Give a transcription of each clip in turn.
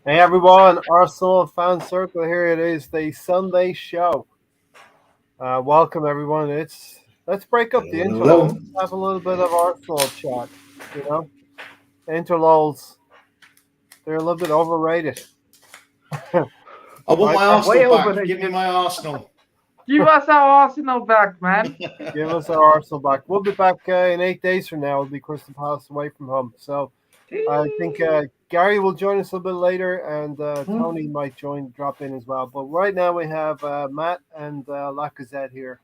Hey everyone, Arsenal Fan Circle here. It is the Sunday show. Welcome everyone. Let's break up the interlude. Hello. Have a little bit of Arsenal chat. You know, interludes, they're a little bit overrated. I want Right, my Mark? Way Arsenal back. Give me overrated. my Arsenal. Give us our Arsenal back, man. Give us our Arsenal back. We'll be back in 8 days from now. It'll be Crystal Palace away from home. So I think Gary will join us a little bit later, and Tony might drop in as well. But right now we have Matt and Lacazette here,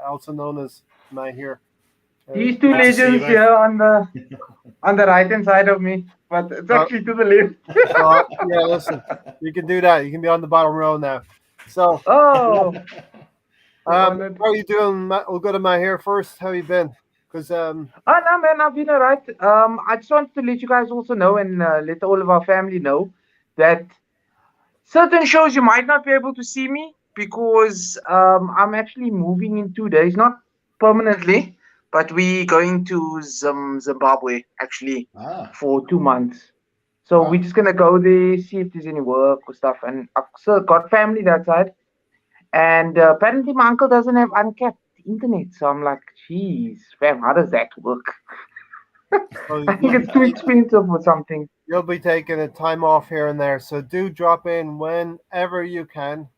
also known as Matt here. These two Good to see you, legends mate. here on the right hand side of me, but it's So, actually to the left. yeah, listen, you can do that. You can be on the bottom row now. So, Oh, so how honored. are you doing, Matt? We'll go to Matt here first. How you been? Because Oh no, man, I've been alright. I just wanted to let you guys also know and let all of our family know that certain shows you might not be able to see me because I'm actually moving in 2 days, not permanently, but we going to Zimbabwe actually Ah, for 2 months. So we're wow. just gonna go there, see if there's any work or stuff. And I've still got family that side. And apparently my uncle doesn't have uncapped internet. So I'm like, geez, fam, how does that work? so I think it's too expensive or something. you'll be taking a time off here and there. So do drop in whenever you can.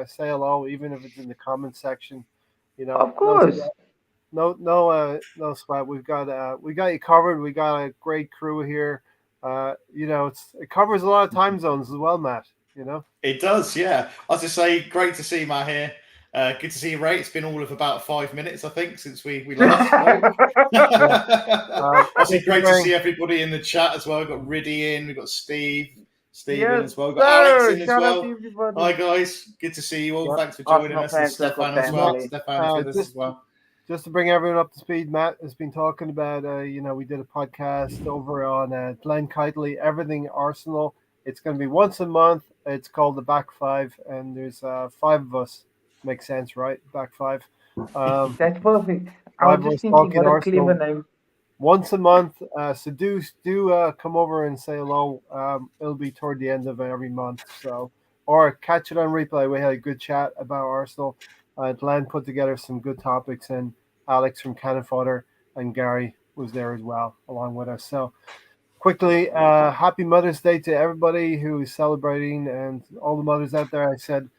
Say hello, even if it's in the comment section. You know, Of course. no sweat. We got you covered. We got a great crew here. It covers a lot of time zones as well, Matt. You know. It does, yeah. I was just say, great to see Matt here. Good to see you, Ray. It's been all of about 5 minutes, I think, since we last spoke. Yeah. Obviously, Just to great to bring see everybody in the chat as well. We've got Riddy in, we've got Steve in Yes, as well. We've got Alex sir. in as Shout out to well. Hi, everybody. guys. Good to see you all. yeah, Thanks for joining Arsenal us. And fan circle Stefan as well. Matt. family. Stefan is with us as Just well. just to bring everyone up to speed, Matt has been talking about. We did a podcast over on Glenn Kitely, Everything Arsenal. It's going to be once a month. It's called the Back Five, and there's five of us. Makes sense, right? Back five. Um, That's perfect. I five was of just us thinking, talking what a clever Arsenal name. once a month. So do come over and say hello. It'll be toward the end of every month. So or catch it on replay. We had a good chat about Arsenal. Glenn put together some good topics, and Alex from Cannon Fodder and Gary was there as well, along with us. So quickly, happy Mother's Day to everybody who is celebrating, and all the mothers out there. I said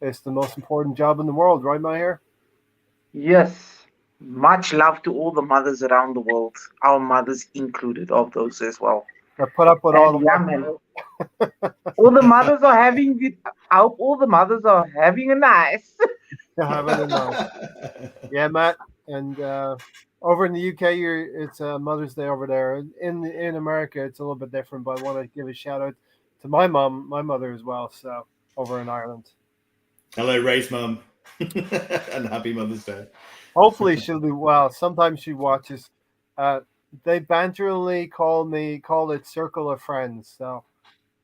it's the most important job in the world, right, Maher? Yes. Much love to all the mothers around the world, our mothers included, of those as well. I put up with all And the yeah, man, all the mothers are having it. I hope all the mothers are having a nice. having a nice. Yeah, Matt, and over in the UK, it's Mother's Day over there. In America, it's a little bit different, but I want to give a shout out to my mom, my mother as well. So over in Ireland, Hello, Ray's mum. And happy Mother's Day. hopefully she'll do well. Sometimes she watches. Uh, they banteringly call it Circle of Friends. So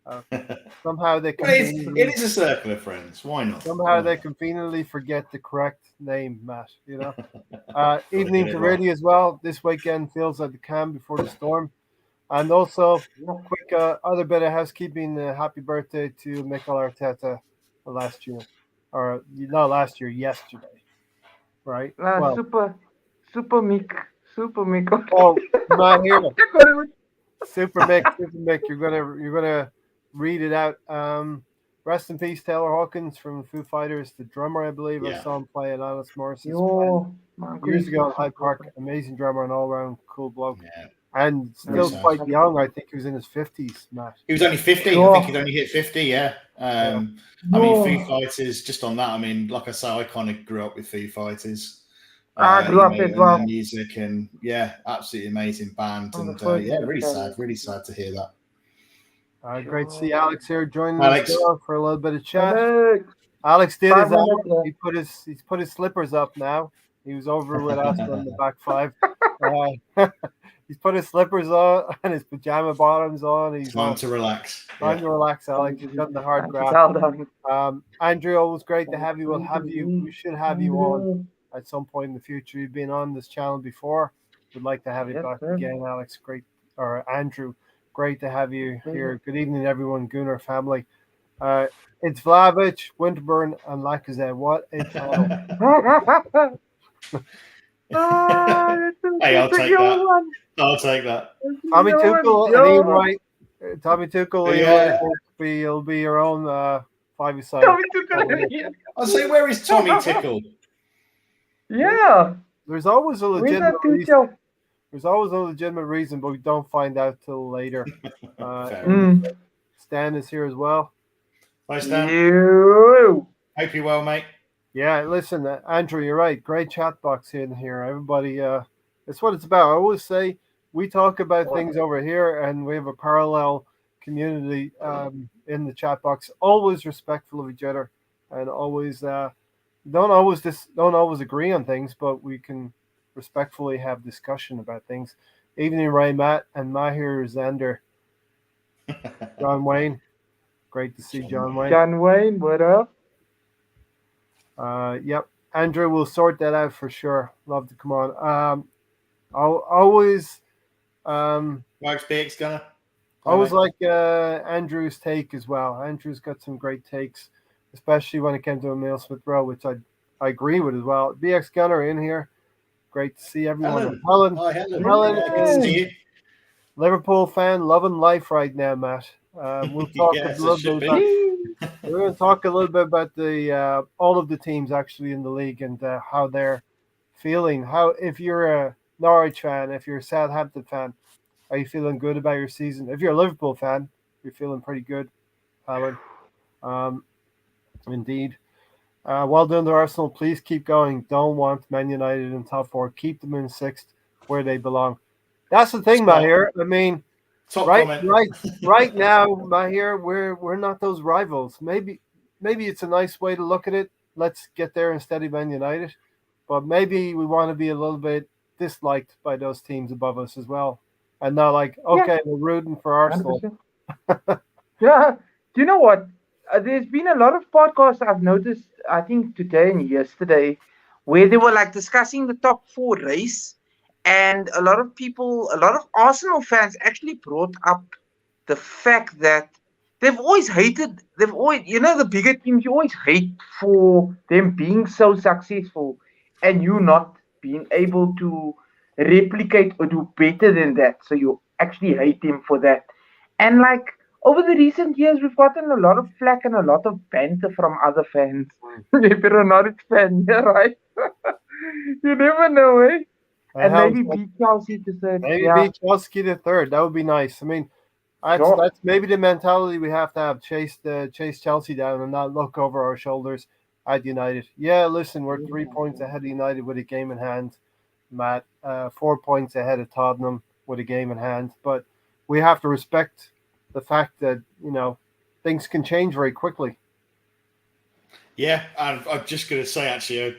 uh, somehow they Well, conveniently it is a circle of friends. Why not? somehow Why they not? conveniently forget the correct name, Matt. You know. Got to get Evening it to right. Rudy as well. This weekend feels like the calm before the storm. And also, quick other bit of housekeeping. Happy birthday to Mikel Arteta last year, or not last year, yesterday, right? Well, Super, super Mick, super Mick. oh, my hero, Okay. Super Mick. You're gonna read it out. Rest in peace, Taylor Hawkins from Foo Fighters, the drummer, I believe. I Yeah. saw him play at Alanis Morrison's band Yo, my uncle years used to ago in listen Hyde to Park. Amazing drummer and all around cool bloke. Yeah. And Very still sad. quite young. I think he was in his 50s, Matt. He was only 50. I think he'd Yo, only hit 50, yeah. Yeah. I mean, Foo yo. Fighters, just on that, I mean, like I say, I kind of grew up with Foo Fighters, I grew up as and their well. music, and yeah, absolutely amazing band. One of And the first yeah, big fans. really sad to hear that. Great to see Yo. Alex here joining us Alex, now for a little bit of chat. Alex, Alex did his 5 minutes. hour. He's put his slippers up now. He was over with us on the back five. He's put his slippers on and his pajama bottoms on. He's time all to relax. time Yeah. to relax, Alex. You've done the hard Time to graft. tell them. Andrew, always great to Time have you. We'll to have you. leave. We should have you on Andrew. at some point in the future. You've been on this channel before. We'd like to have you Yes, back sir. again, Alex. Great, or Andrew. Great to have you here. Good evening, everyone, Gunnar family. It's Vlahovic, Winterburn, and Lacazette. What a panel. Hey, I'll take that. I'll take that. Tommy Tuchel and Ian Wright. Tommy Tuchel, Yeah. he'll be your own five-a-side. Tommy Tuchel. I'll say, where is Tommy Tickle? Yeah. There's always a Where's legitimate that reason. Tuchel? There's always a legitimate reason, but we don't find out till later. Fair. Stan is here as well. Hi, Stan. You. Hope you're well, mate. Yeah, listen, Andrew, you're right. Great chat box in here. Everybody, it's what it's about. I always say we talk about things over here, and we have a parallel community in the chat box. Always respectful of each other, and always don't always agree on things, but we can respectfully have discussion about things. Evening, Ray, Matt, and Mahir Zander. John Wayne, great to see John Wayne. John Wayne, what up? Yep, Andrew, we'll sort that out for sure. Love to come on. I'll always Mike's BX Gunner. always like Andrew's take as well. Andrew's got some great takes, especially when it came to Emile Smith Rowe, which I agree with as well. BX Gunner in here. Great to see everyone. Helen. Hi, Helen. Helen Good to see you. Liverpool fan, loving life right now, Matt. We'll talk Yes, a little it should bit be. about, we're going to talk a little bit about the all of the teams actually in the league and how they're feeling. How, if you're a Norwich fan, if you're a Southampton fan, are you feeling good about your season? If you're a Liverpool fan, you're feeling pretty good, Alan. Indeed. Well done to Arsenal. Please keep going. Don't want Man United in top four. Keep them in sixth where they belong. That's the thing, Mahir. I mean, right now, Mahir, we're not those rivals. Maybe it's a nice way to look at it. Let's get there instead of Man United. But maybe we want to be a little bit disliked by those teams above us as well. And not like, okay, we're rooting for Arsenal. Yeah. Do you know what? There's been a lot of podcasts I've noticed, I think today and yesterday, where they were like discussing the top four race. And a lot of Arsenal fans actually brought up the fact that they've always, the bigger teams, you always hate for them being so successful and you not being able to replicate or do better than that. So you actually hate them for that. And like over the recent years, we've gotten a lot of flack and a lot of banter from other fans. If you're a Norwich fan, yeah, right? You never know, eh? And maybe beat Chelsea to third. Beat Chelsea to third. That would be nice. I mean, that's maybe the mentality we have to have. Chase Chelsea down and not look over our shoulders at United. Yeah, listen, we're 3 points ahead of United with a game in hand, Matt. 4 points ahead of Tottenham with a game in hand. But we have to respect the fact that, things can change very quickly. Yeah, I'm just going to say, actually,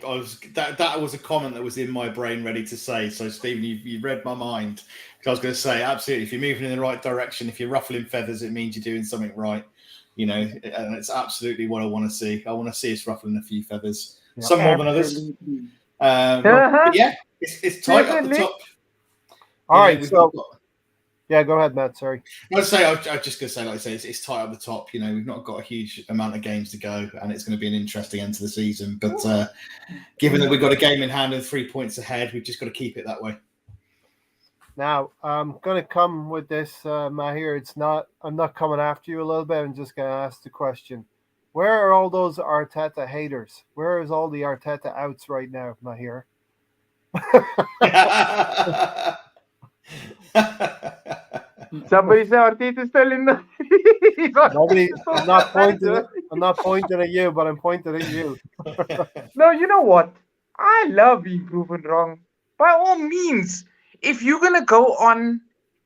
that was a comment that was in my brain ready to say. So, Stephen, you read my mind. I was going to say, absolutely, if you're moving in the right direction, if you're ruffling feathers, it means you're doing something right, and it's absolutely what I want to see. I want to see us ruffling a few feathers, some more than others. Yeah, it's tight at the top. All right, so... Yeah, go ahead, Matt. Sorry. I was just going to say, like I say, it's tight at the top. We've not got a huge amount of games to go, and it's going to be an interesting end to the season. But given that we've got a game in hand and 3 points ahead, we've just got to keep it that way. Now, I'm going to come with this, Mahir. I'm not coming after you a little bit. I'm just going to ask the question. Where are all those Arteta haters? Where is all the Arteta outs right now, Mahir? Somebody said Arteta's still in the. I'm not pointing at you, but I'm pointing at you. No, you know what? I love being proven wrong. By all means, if you're gonna go on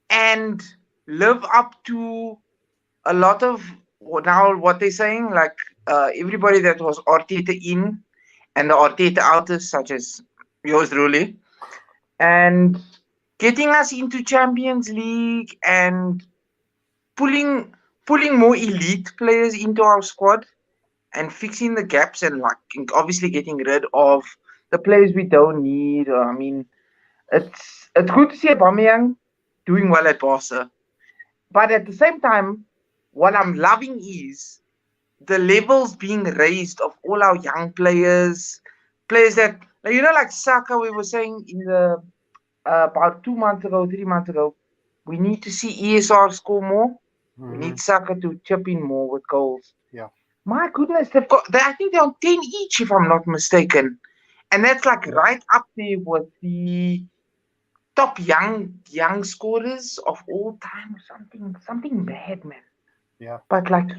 and live up to a lot of what they're saying, like everybody that was Arteta in and the Arteta outers, such as yours truly, and getting us into Champions League and pulling more elite players into our squad and fixing the gaps and like obviously getting rid of the players we don't need. I mean, it's good to see Aubameyang doing well at Barca. But at the same time, what I'm loving is the levels being raised of all our young players that, like Saka, we were saying in the about 2 months ago, 3 months ago, we need to see ESR score more. We need Saka to chip in more with goals. Yeah. My goodness, I think they're on 10 each, if I'm not mistaken. And that's like right up there with the top young scorers of all time or something bad, man. Yeah. But like,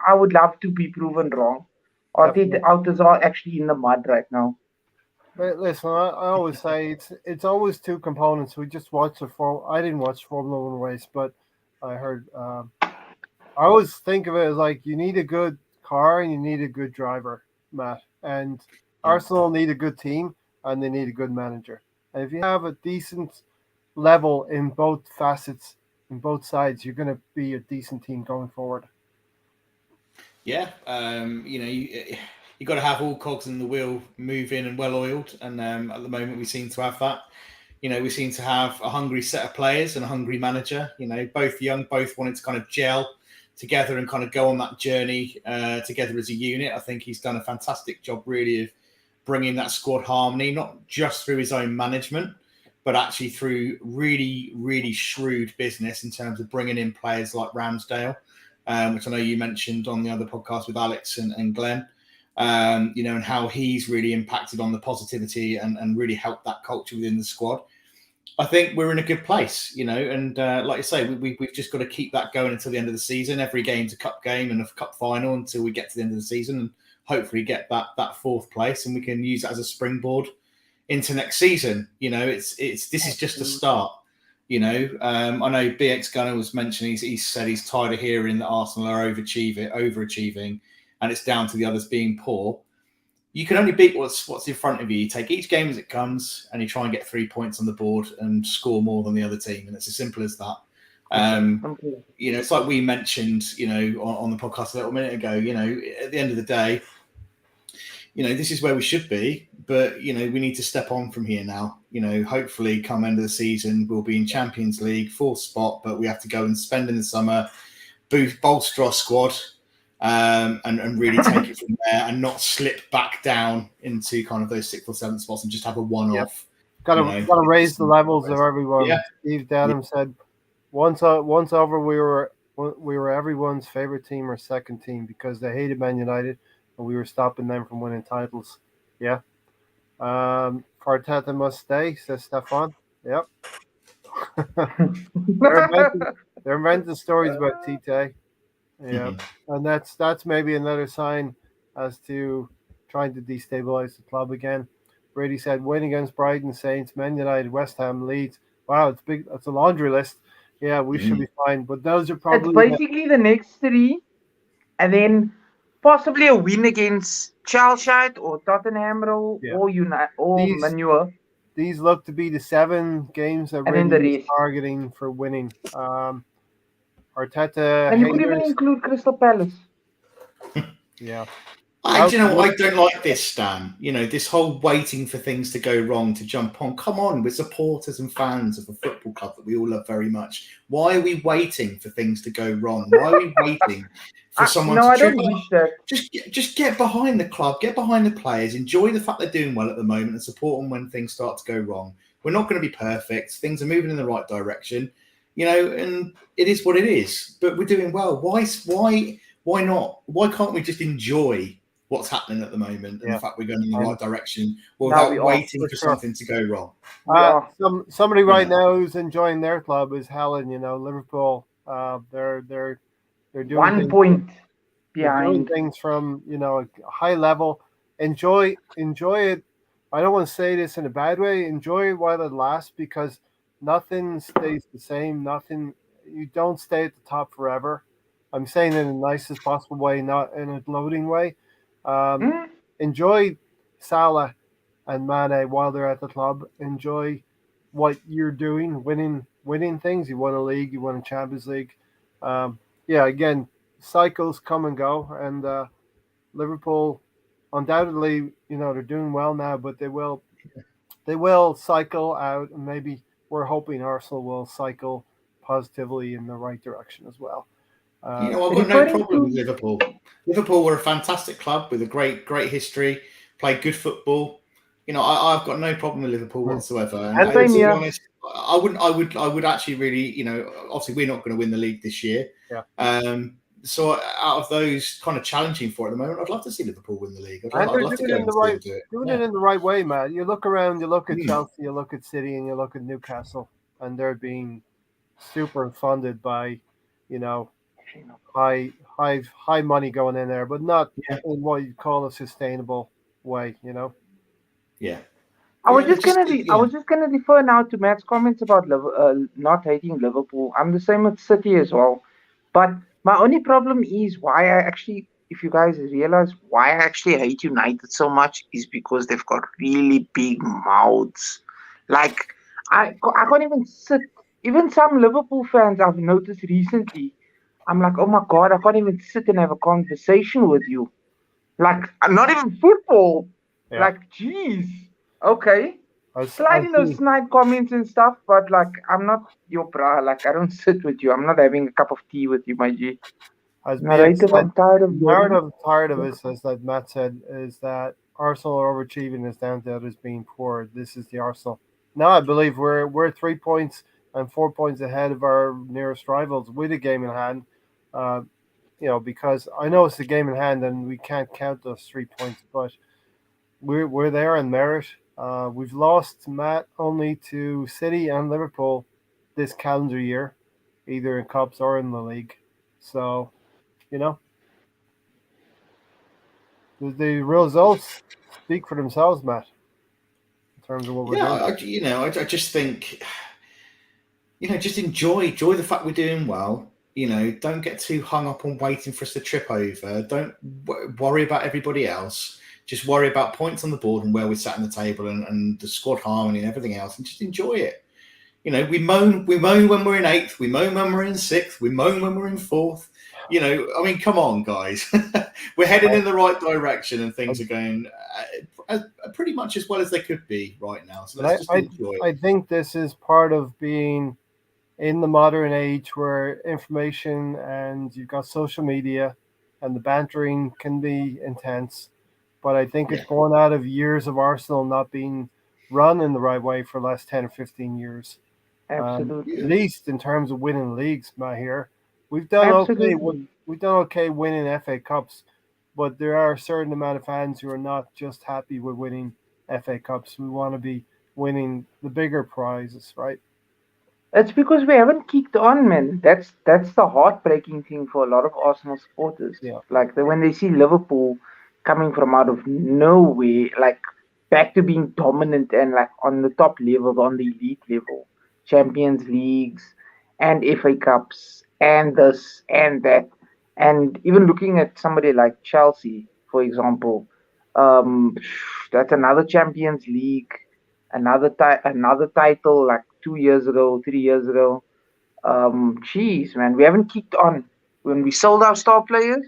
I would love to be proven wrong. Or the outers are actually in the mud right now. But listen, I always say it's always two components. We just watched I didn't watch Formula One race, but I heard. I always think of it as like you need a good car and you need a good driver, Matt. And Arsenal need a good team and they need a good manager. And if you have a decent level in both facets, in both sides, you're going to be a decent team going forward. Yeah, you got to have all cogs in the wheel moving and well oiled, and at the moment we seem to have that. We seem to have a hungry set of players and a hungry manager. Both young, both wanting to kind of gel together and kind of go on that journey together as a unit. I think he's done a fantastic job, really, of bringing that squad harmony, not just through his own management, but actually through really, really shrewd business in terms of bringing in players like Ramsdale, which I know you mentioned on the other podcast with Alex and Glenn, and how he's really impacted on the positivity and really helped that culture within the squad. I think we're in a good place, and like I say, we've just got to keep that going until the end of the season. Every game's a cup game and a cup final until we get to the end of the season and hopefully get that fourth place, and we can use it as a springboard into next season. This is just a start. I know BX Gunner was mentioning, he said he's tired of hearing that Arsenal are overachieving, and it's down to the others being poor. You can only beat what's in front of you. You take each game as it comes, and you try and get 3 points on the board and score more than the other team, and it's as simple as that. It's like we mentioned, on the podcast a little minute ago. At the end of the day, this is where we should be, but we need to step on from here now. Hopefully, come end of the season, we'll be in Champions League, fourth spot, but we have to go and spend in the summer, bolster our squad. And really take it from there and not slip back down into kind of those 6th or 7th spots and just have a one-off. Got to raise the levels of everyone. Yeah. Steve Denham said once over we were everyone's favorite team or second team because they hated Man United and we were stopping them from winning titles. Yeah. Arteta must stay, says Stefan. Yep. they're inventing stories about Tite. Yeah, and that's maybe another sign as to trying to destabilize the club again. Brady said, win against Brighton, Saints, Man United, West Ham, Leeds. Wow, it's big. That's a laundry list. Yeah, we should be fine. But those are probably it's basically the next 3, and then possibly a win against Chelsea or Tottenham or United or Manure. These look to be the 7 games that Brady is targeting for winning. Arteta, and you could even include Crystal Palace. Yeah. I don't like this, Stan. This whole waiting for things to go wrong to jump on. Come on, we're supporters and fans of a football club that we all love very much. Why are we waiting for things to go wrong? Why are we waiting for someone to I don't wish that. Just get behind the club, get behind the players, enjoy the fact they're doing well at the moment and support them when things start to go wrong. We're not going to be perfect. Things are moving in the right direction. And it is what it is. But we're doing well. Why not? Why can't we just enjoy what's happening at the moment and the fact we're going in the right direction without waiting for something to go wrong? Somebody right now who's enjoying their club is Helen. Liverpool. They're doing 1 point behind. Things from a high level. Enjoy it. I don't want to say this in a bad way. Enjoy it while it lasts because nothing stays the same. You don't stay at the top forever. I'm saying it in the nicest possible way, not in a gloating way. Enjoy Salah and Mane while they're at the club. Enjoy what you're doing, winning things. You won a league, you won a Champions League. Again, cycles come and go, and Liverpool undoubtedly, they're doing well now, but they will cycle out, and maybe we're hoping Arsenal will cycle positively in the right direction as well. I've got no problem with Liverpool. Liverpool were a fantastic club with a great history, played good football. I've got no problem with Liverpool whatsoever. And to be honest, I would actually really, obviously we're not going to win the league this year. Yeah. So out of those kind of challenging for at the moment, I'd love to see Liverpool win the league. I'd love to go and do it. Doing it in the right way, Matt. You look around, you look at Chelsea, you look at City, and you look at Newcastle, and they're being super funded by, high money going in there, but not in what you call a sustainable way. Yeah. I was just gonna defer now to Matt's comments about not hating Liverpool. I'm the same with City as well, but my only problem is why I actually, if you guys realize why I actually hate United so much, is because they've got really big mouths. Like I can't even sit. Even some Liverpool fans I've noticed recently, I'm like, oh my god, I can't even sit and have a conversation with you. Like not even football. Yeah. Like, geez. Okay. Slightly those snide comments and stuff, but like I'm not your bra. Like I don't sit with you. I'm not having a cup of tea with you, my G. Narrative, I'm tired of narrative. Tired of it, as that Matt said, is that Arsenal are overachieving is down to others being poor. This is the Arsenal. Now I believe we're 3 points and 4 points ahead of our nearest rivals with a game in hand. Because I know it's a game in hand and we can't count those 3 points, but we're there in merit. We've lost, Matt, only to City and Liverpool this calendar year, either in cups or in the league. So, the results speak for themselves, Matt, in terms of what we're doing. I just think, just enjoy the fact we're doing well. Don't get too hung up on waiting for us to trip over. Don't worry about everybody else. Just worry about points on the board and where we sat on the table and the squad harmony and everything else, and just enjoy it. We moan when we're in 8th, we moan when we're in 6th, we moan when we're in 4th. Come on, guys. We're heading in the right direction and things are going pretty much as well as they could be right now. So let's just enjoy it. I think this is part of being in the modern age where information and you've got social media and the bantering can be intense. But I think it's born out of years of Arsenal not being run in the right way for the last 10 or 15 years. Absolutely. At least in terms of winning leagues, Matt, here. We've done okay. We've done okay winning FA Cups, but there are a certain amount of fans who are not just happy with winning FA Cups. We want to be winning the bigger prizes, right? It's because we haven't kicked on, man. That's the heartbreaking thing for a lot of Arsenal supporters. Yeah. Like when they see Liverpool coming from out of nowhere, like back to being dominant and like on the top level, on the elite level, Champions Leagues and FA Cups and this and that, and even looking at somebody like Chelsea, for example, that's another Champions League, another title like 2 years ago, 3 years ago. Jeez, man, we haven't kicked on. When we sold our star players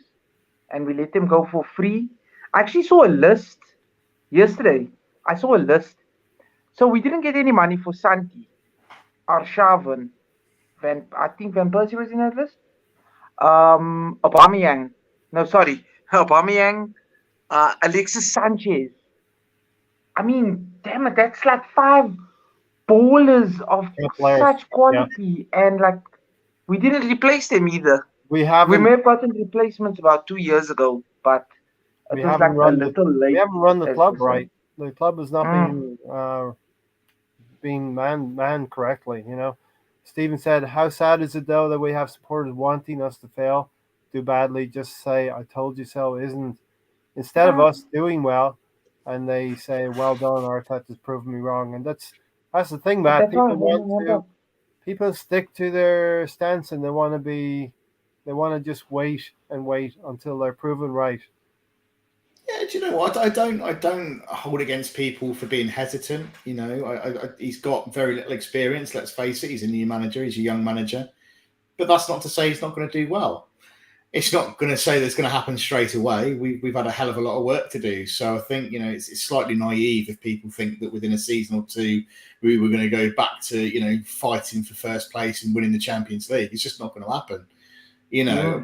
and we let them go for free. I actually saw a list yesterday. So we didn't get any money for Santi, Arshavin, I think Van Persie was in that list. Aubameyang. No, sorry. Aubameyang, Alexis Sanchez. I mean, damn it, that's like 5 ballers of such quality. Yeah. And like, we didn't replace them either. We may have gotten replacements about 2 years ago, but we haven't run the club right. The club is not being manned correctly. Stephen said, "How sad is it though that we have supporters wanting us to fail, do badly, just say I told you so." Isn't instead of us doing well, and they say, "Well done, Arteta's proven me wrong," and that's the thing, Matt. People stick to their stance and they want to just wait until they're proven right. Yeah, do you know what? I don't hold against people for being hesitant. He's got very little experience. Let's face it. He's a new manager. He's a young manager, but that's not to say he's not going to do well. it's not going to say that's going to happen straight away. We've had a hell of a lot of work to do. So I think, it's slightly naive if people think that within a season or two, we were going to go back to, fighting for first place and winning the Champions League. It's just not going to happen,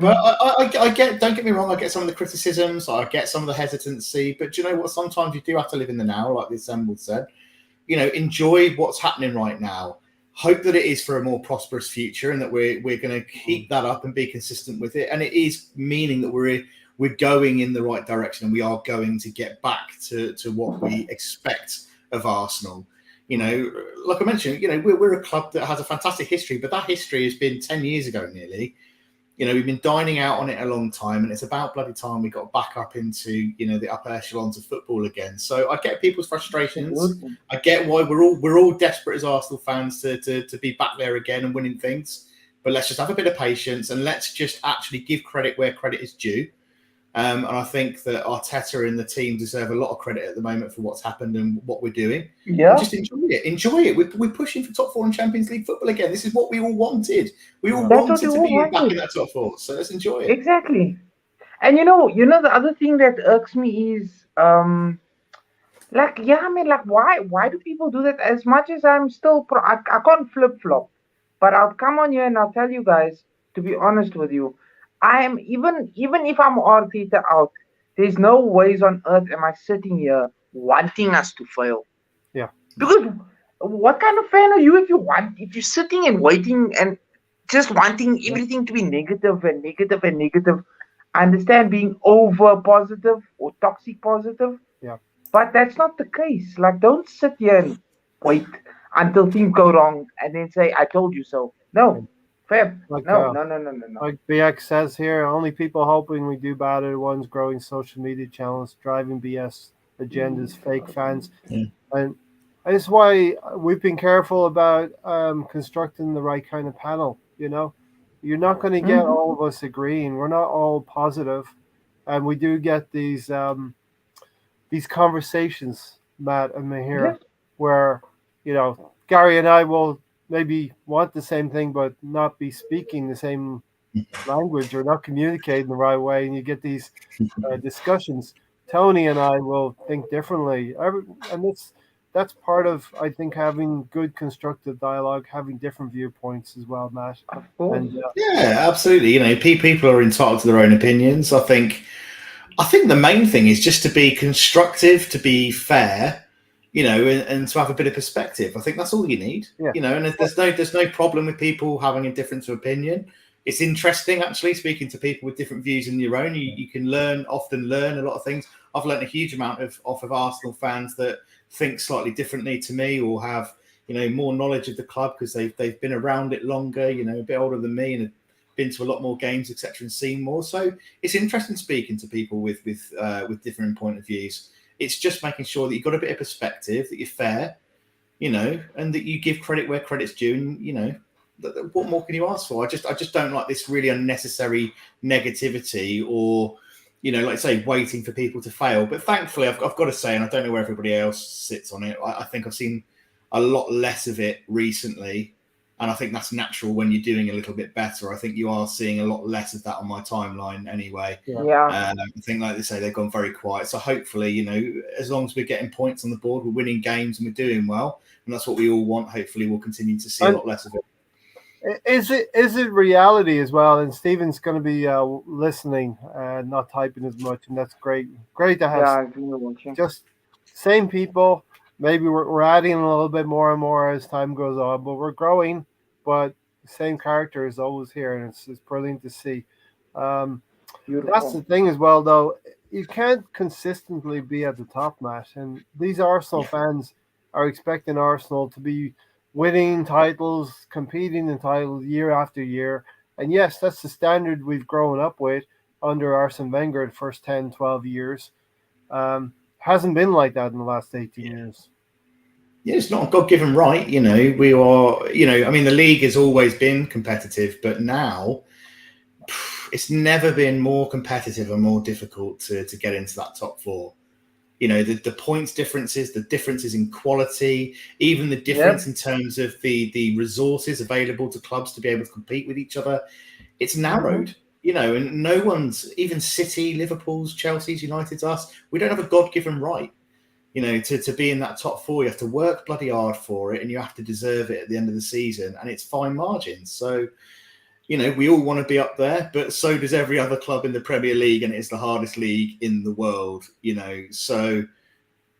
But I get, don't get me wrong, I get some of the criticisms, I get some of the hesitancy, but do you know what? Sometimes you do have to live in the now, like the Assembled said. Enjoy what's happening right now. Hope that it is for a more prosperous future and that we're going to keep that up and be consistent with it. And it is meaning that we're going in the right direction and we are going to get back to what we expect of Arsenal. Like I mentioned, we're a club that has a fantastic history, but that history has been 10 years ago nearly. We've been dining out on it a long time, and it's about bloody time we got back up into, the upper echelons of football again. So I get people's frustrations. I get why we're all desperate as Arsenal fans to be back there again and winning things. But let's just have a bit of patience and let's just actually give credit where credit is due. And I think that Arteta and the team deserve a lot of credit at the moment for what's happened and what we're doing. Yeah. And just enjoy it. We're pushing for top four in Champions League football again. This is what we all wanted. We all wanted to be back in that top four. So let's enjoy it. Exactly. And the other thing that irks me is, why do people do that? As much as I'm still, I can't flip flop, but I'll come on here and I'll tell you guys, to be honest with you, I am even if I'm Arteta out, there's no ways on earth am I sitting here wanting us to fail. Yeah. Because what kind of fan are you if you're sitting and waiting and just wanting everything to be negative and negative and negative? I understand being over positive or toxic positive. Yeah. But that's not the case. Like, don't sit here and wait until things go wrong and then say, I told you so. No. Fab. No. Like BX says here, only people hoping we do bad are the ones growing social media channels, driving BS agendas, fake fans. Yeah. And that's why we've been careful about constructing the right kind of panel. You're not going to get all of us agreeing. We're not all positive, and we do get these conversations, Matt and Mahir, where Gary and I will maybe want the same thing but not be speaking the same language or not communicating the right way, and you get these discussions. Tony and I will think differently, and that's part of, I think, having good constructive dialogue, having different viewpoints as well, Matt. And, yeah, absolutely. People are entitled to their own opinions. I think the main thing is just to be constructive, to be fair, and to have a bit of perspective. I think that's all you need. Yeah. And there's no problem with people having a difference of opinion. It's interesting, actually, speaking to people with different views than your own. You can often learn a lot of things. I've learned a huge amount off of Arsenal fans that think slightly differently to me or have, more knowledge of the club because they've been around it longer, a bit older than me and have been to a lot more games, etc., and seen more. So it's interesting speaking to people with different point of views. It's just making sure that you've got a bit of perspective, that you're fair, and that you give credit where credit's due. And, what more can you ask for? I just don't like this really unnecessary negativity or, like I say, waiting for people to fail. But thankfully, I've got to say, and I don't know where everybody else sits on it, I think I've seen a lot less of it recently. And I think that's natural when you're doing a little bit better. I think you are seeing a lot less of that on my timeline anyway. Yeah. I think, like they say, they've gone very quiet. So hopefully, as long as we're getting points on the board, we're winning games and we're doing well. And that's what we all want. Hopefully, we'll continue to see a lot less of it. Is it reality as well? And Stephen's going to be listening and not typing as much. And that's great. Great to have just same people. Maybe we're adding a little bit more and more as time goes on, but we're growing. But the same character is always here, and it's brilliant to see. That's the thing as well, though. You can't consistently be at the top, Matt. And these Arsenal fans are expecting Arsenal to be winning titles, competing in titles year after year. And yes, that's the standard we've grown up with under Arsene Wenger the first 10, 12 years. Hasn't been like that in the last 18 years. Yeah, it's not a God-given right. We are, the league has always been competitive, but now it's never been more competitive and more difficult to get into that top four. The points differences, the differences in quality, even the difference in terms of the resources available to clubs to be able to compete with each other. It's narrowed. And no one's, even City, Liverpool's, Chelsea's, United's, us, we don't have a God-given right, to be in that top four. You have to work bloody hard for it, and you have to deserve it at the end of the season, and it's fine margins. So, we all want to be up there, but so does every other club in the Premier League, and it's the hardest league in the world, So,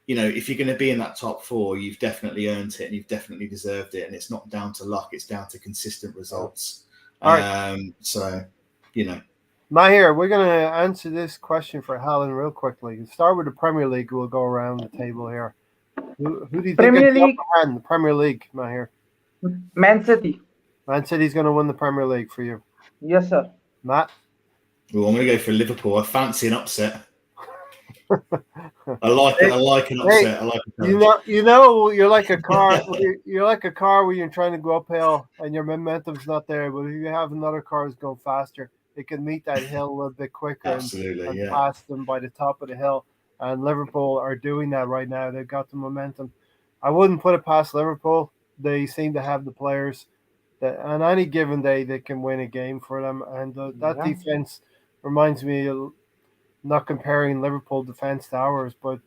if you're going to be in that top four, you've definitely earned it and you've definitely deserved it. And it's not down to luck, it's down to consistent results. All right. Mahir, we're going to answer this question for Helen real quickly. We'll start with the Premier League. We'll go around the table here. Who do you think Premier is the League? upper hand, the Premier League, Mahir? Man City. Man City's going to win the Premier League for you. Yes, sir. Matt? Well, I'm going to go for Liverpool. I fancy an upset. I like it. I like an upset. Hey, I like you're like a car. You're like a car where you're trying to go uphill and your momentum's not there. But if you have another car that's going faster, it can meet that hill a little bit quicker and pass them by the top of the hill. And Liverpool are doing that right now. They've got the momentum. I wouldn't put it past Liverpool. They seem to have the players that on any given day they can win a game for them. And that defense reminds me of, not comparing Liverpool defense to ours, but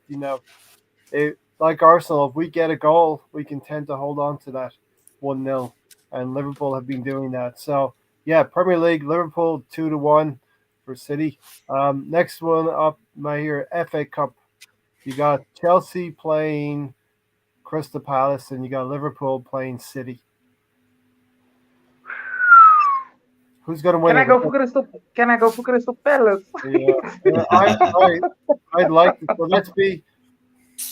like Arsenal, if we get a goal, we can tend to hold on to that 1-0, and Liverpool have been doing that. So yeah, Premier League, Liverpool 2-1 for City. Next one up, Mahir, FA Cup. You got Chelsea playing Crystal Palace, and you got Liverpool playing City. Who's going to win? Can I go for Crystal Palace? Yeah. I'd like to. Well, let's be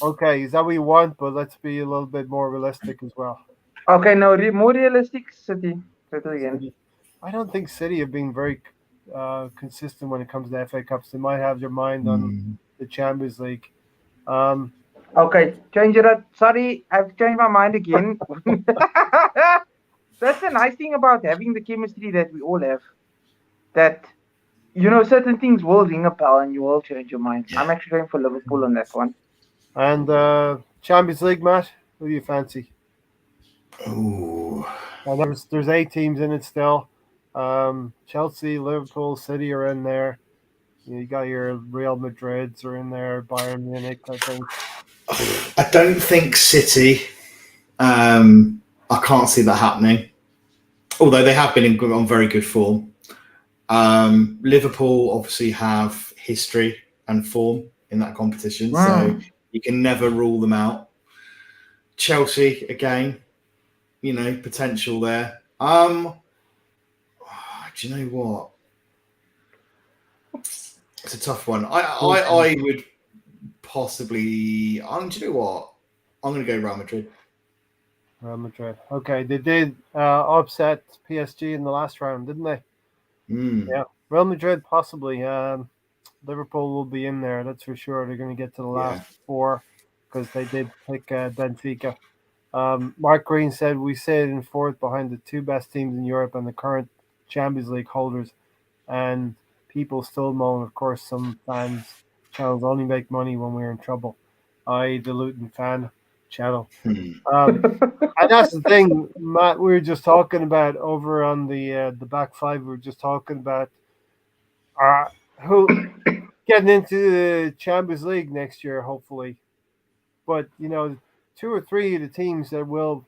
okay. Is that what you want? But let's be a little bit more realistic as well. Okay, no, more realistic. City. Again. I don't think City have been very consistent when it comes to FA Cups. They might have their mind on the Champions League. Okay, change it up. Sorry, I've changed my mind again. That's the nice thing about having the chemistry that we all have. That, certain things will ring a bell and you will change your mind. I'm actually going for Liverpool on that one. And Champions League, Matt, who do you fancy? Oh, there's 8 teams in it still. Chelsea, Liverpool, City are in there. You got your Real Madrids are in there, Bayern Munich, I think. I don't think City. I can't see that happening, although they have been on very good form. Liverpool obviously have history and form in that competition, so you can never rule them out. Chelsea, again, potential there. Do you know what? It's a tough one. I would possibly. Do you know what? I'm going to go Real Madrid. Real Madrid. Okay, they did upset PSG in the last round, didn't they? Yeah, Real Madrid possibly. Liverpool will be in there, that's for sure. They're going to get to the last 4 because they did pick Benfica. Mark Green said we sit in 4th behind the 2 best teams in Europe and the current Champions League holders. And people still moan, of course, some fans channels only make money when we're in trouble. I, the Luton fan channel. And that's the thing, Matt, we were just talking about over on the back 5. We were just talking about who getting into the Champions League next year, hopefully. But 2 or 3 of the teams that will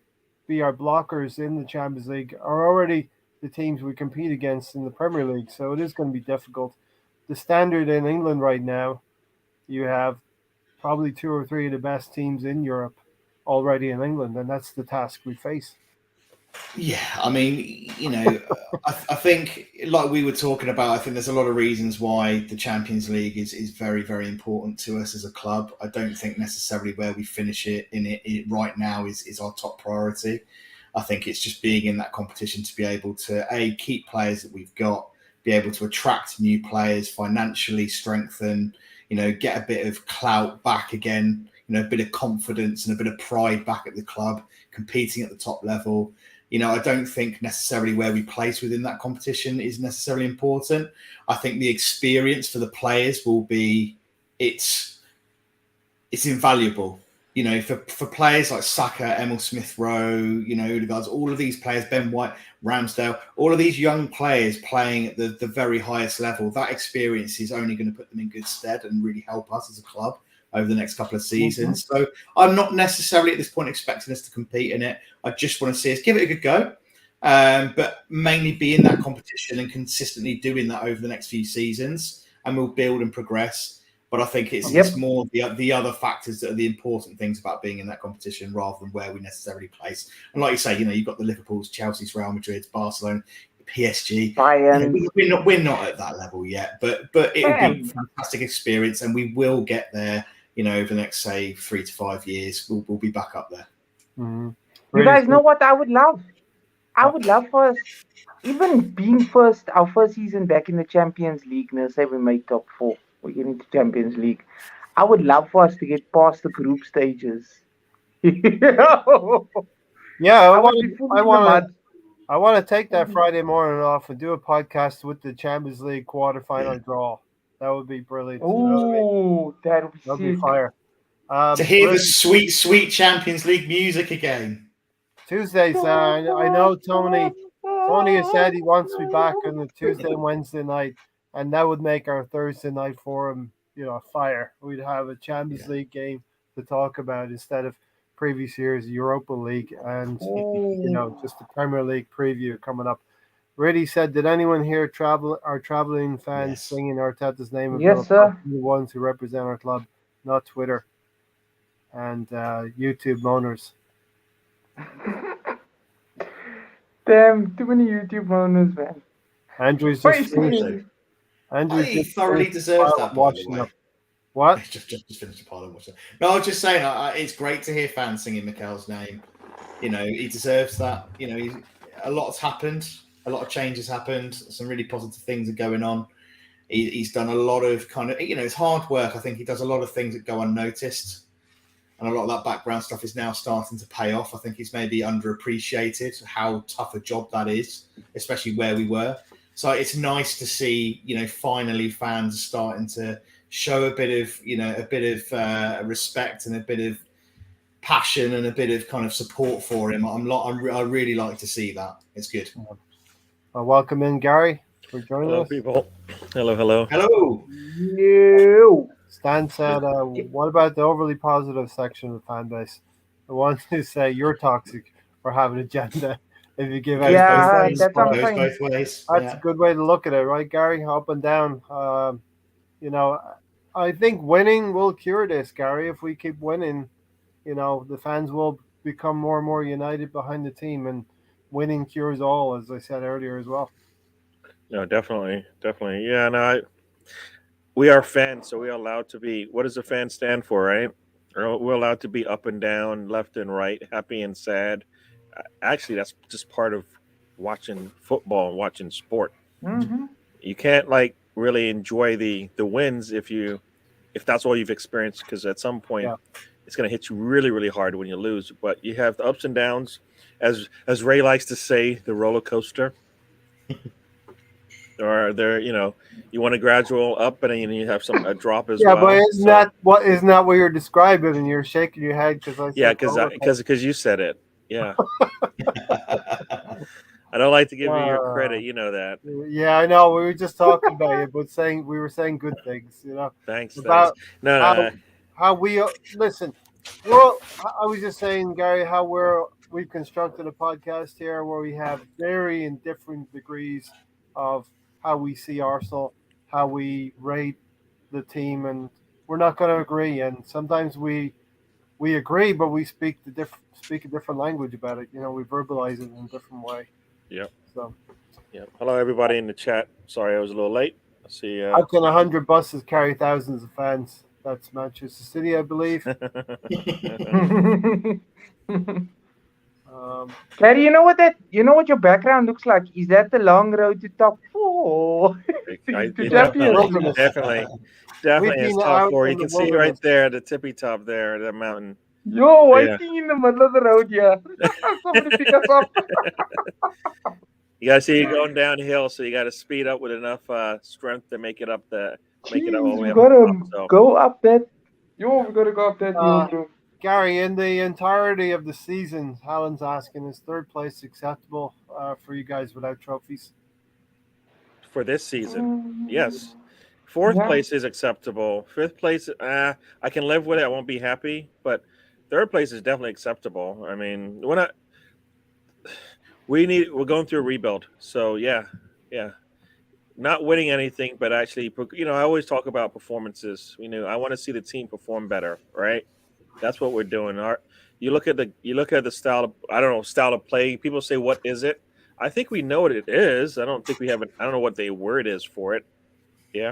be our blockers in the Champions League are already the teams we compete against in the Premier League, so it is going to be difficult. The standard in England right now, you have probably 2 or 3 of the best teams in Europe already in England, and that's the task we face. Yeah, I mean, I think, like we were talking about, I think there's a lot of reasons why the Champions League is very, very important to us as a club. I don't think necessarily where we finish it right now is our top priority. I think it's just being in that competition to be able to, keep players that we've got, be able to attract new players, financially strengthen, get a bit of clout back again, a bit of confidence and a bit of pride back at the club, competing at the top level. I don't think necessarily where we place within that competition is necessarily important. I think the experience for the players will be, it's invaluable. For players like Saka, Emil Smith-Rowe, Odegaard, all of these players, Ben White, Ramsdale, all of these young players playing at the very highest level. That experience is only going to put them in good stead and really help us as a club over the next couple of seasons. So I'm not necessarily at this point expecting us to compete in it. I just want to see us give it a good go, but mainly be in that competition and consistently doing that over the next few seasons, and we'll build and progress. But I think it's more the other factors that are the important things about being in that competition rather than where we necessarily place. And like you say, you've got the Liverpools, Chelsea's, Real Madrid's, Barcelona, PSG. Bayern. We're not at that level yet, but it'll be a fantastic experience, and we will get there. Over the next, say, 3 to 5 years, we'll be back up there. Mm-hmm. You guys know what I would love? I would love for us, even being our first season back in the Champions League. Now, say we make top 4, we get into Champions League. I would love for us to get past the group stages. Yeah, I want to take that Friday morning off and do a podcast with the Champions League quarterfinal draw. That would be brilliant. Oh, that would be That'd be fire. To hear the sweet, sweet Champions League music again. Tuesdays, I know Tony has said he wants to be back on the Tuesday and Wednesday night, and that would make our Thursday night forum, fire. We'd have a Champions League game to talk about instead of previous year's Europa League and just the Premier League preview coming up. Reddy said, did anyone here traveling fans singing Arteta's name? Yes, sir. The ones who represent our club, not Twitter and YouTube moaners. Damn, too many YouTube moaners, man. Andrew's just he thoroughly deserves that. Watching up. What? Just finished the pilot watching. No, I was just saying, it's great to hear fans singing Mikel's name. He deserves that. A lot's happened. A lot of changes happened. Some really positive things are going on. He's done a lot of kind of, it's hard work. I think he does a lot of things that go unnoticed. And a lot of that background stuff is now starting to pay off. I think he's maybe underappreciated how tough a job that is, especially where we were. So it's nice to see, finally fans are starting to show a bit of respect and a bit of passion and a bit of kind of support for him. I really like to see that. It's good. Welcome in, Gary, for joining us. People. Hello. No. Stan said, what about the overly positive section of the fan base? The ones who say you're toxic or have an agenda. If you give out both ways. That's a good way to look at it, right, Gary? Up and down. I think winning will cure this, Gary. If we keep winning, the fans will become more and more united behind the team, and winning cures all, as I said earlier as well. No, definitely. Yeah, no, we are fans, so we're allowed to be. What does a fan stand for, right? We're allowed to be up and down, left and right, happy and sad. Actually, that's just part of watching football and watching sport. Mm-hmm. You can't really enjoy the wins if that's all you've experienced, because at some point it's going to hit you really, really hard when you lose. But you have the ups and downs. As Ray likes to say, the roller coaster. Or you want a gradual up and then you have a drop as well. Yeah, but isn't that what you're describing? And you're shaking your head because you said it. Yeah. I don't like to give you your credit. You know that. Yeah, I know. We were just talking about it, but we were saying good things. Thanks. About No. How we listen. Well, I was just saying, Gary, how we've constructed a podcast here where we have varying different degrees of how we see Arsenal, how we rate the team, and we're not going to agree. And sometimes we agree, but we speak a different language about it. We verbalize it in a different way. Yep. So. Yep. Hello, everybody in the chat. Sorry, I was a little late. I see. How can 100 buses carry thousands of fans? That's Manchester City, I believe. Gary, you know what your background looks like? Is that the long road to top 4? Definitely is top 4. You can see right there, the tippy top there, the mountain. Yo, waiting in the middle of the road here. Somebody pick us up. You gotta see you going downhill, so you gotta speed up with enough strength to make it up all the way up. Go up that. Yo, we gotta go up that hill, bro. Gary, in the entirety of the season, Alan's asking, is third place acceptable for you guys without trophies? For this season, yes. Fourth Yeah. place is acceptable. Fifth place, I can live with it. I won't be happy, but third place is definitely acceptable. I mean, we're going through a rebuild, so yeah. Not winning anything, but actually, I always talk about performances. I want to see the team perform better, right? That's what we're doing. You look at the style of, I don't know, style of play. People say, what is it? I think we know what it is. I don't think we have I don't know what the word is for it. Yeah.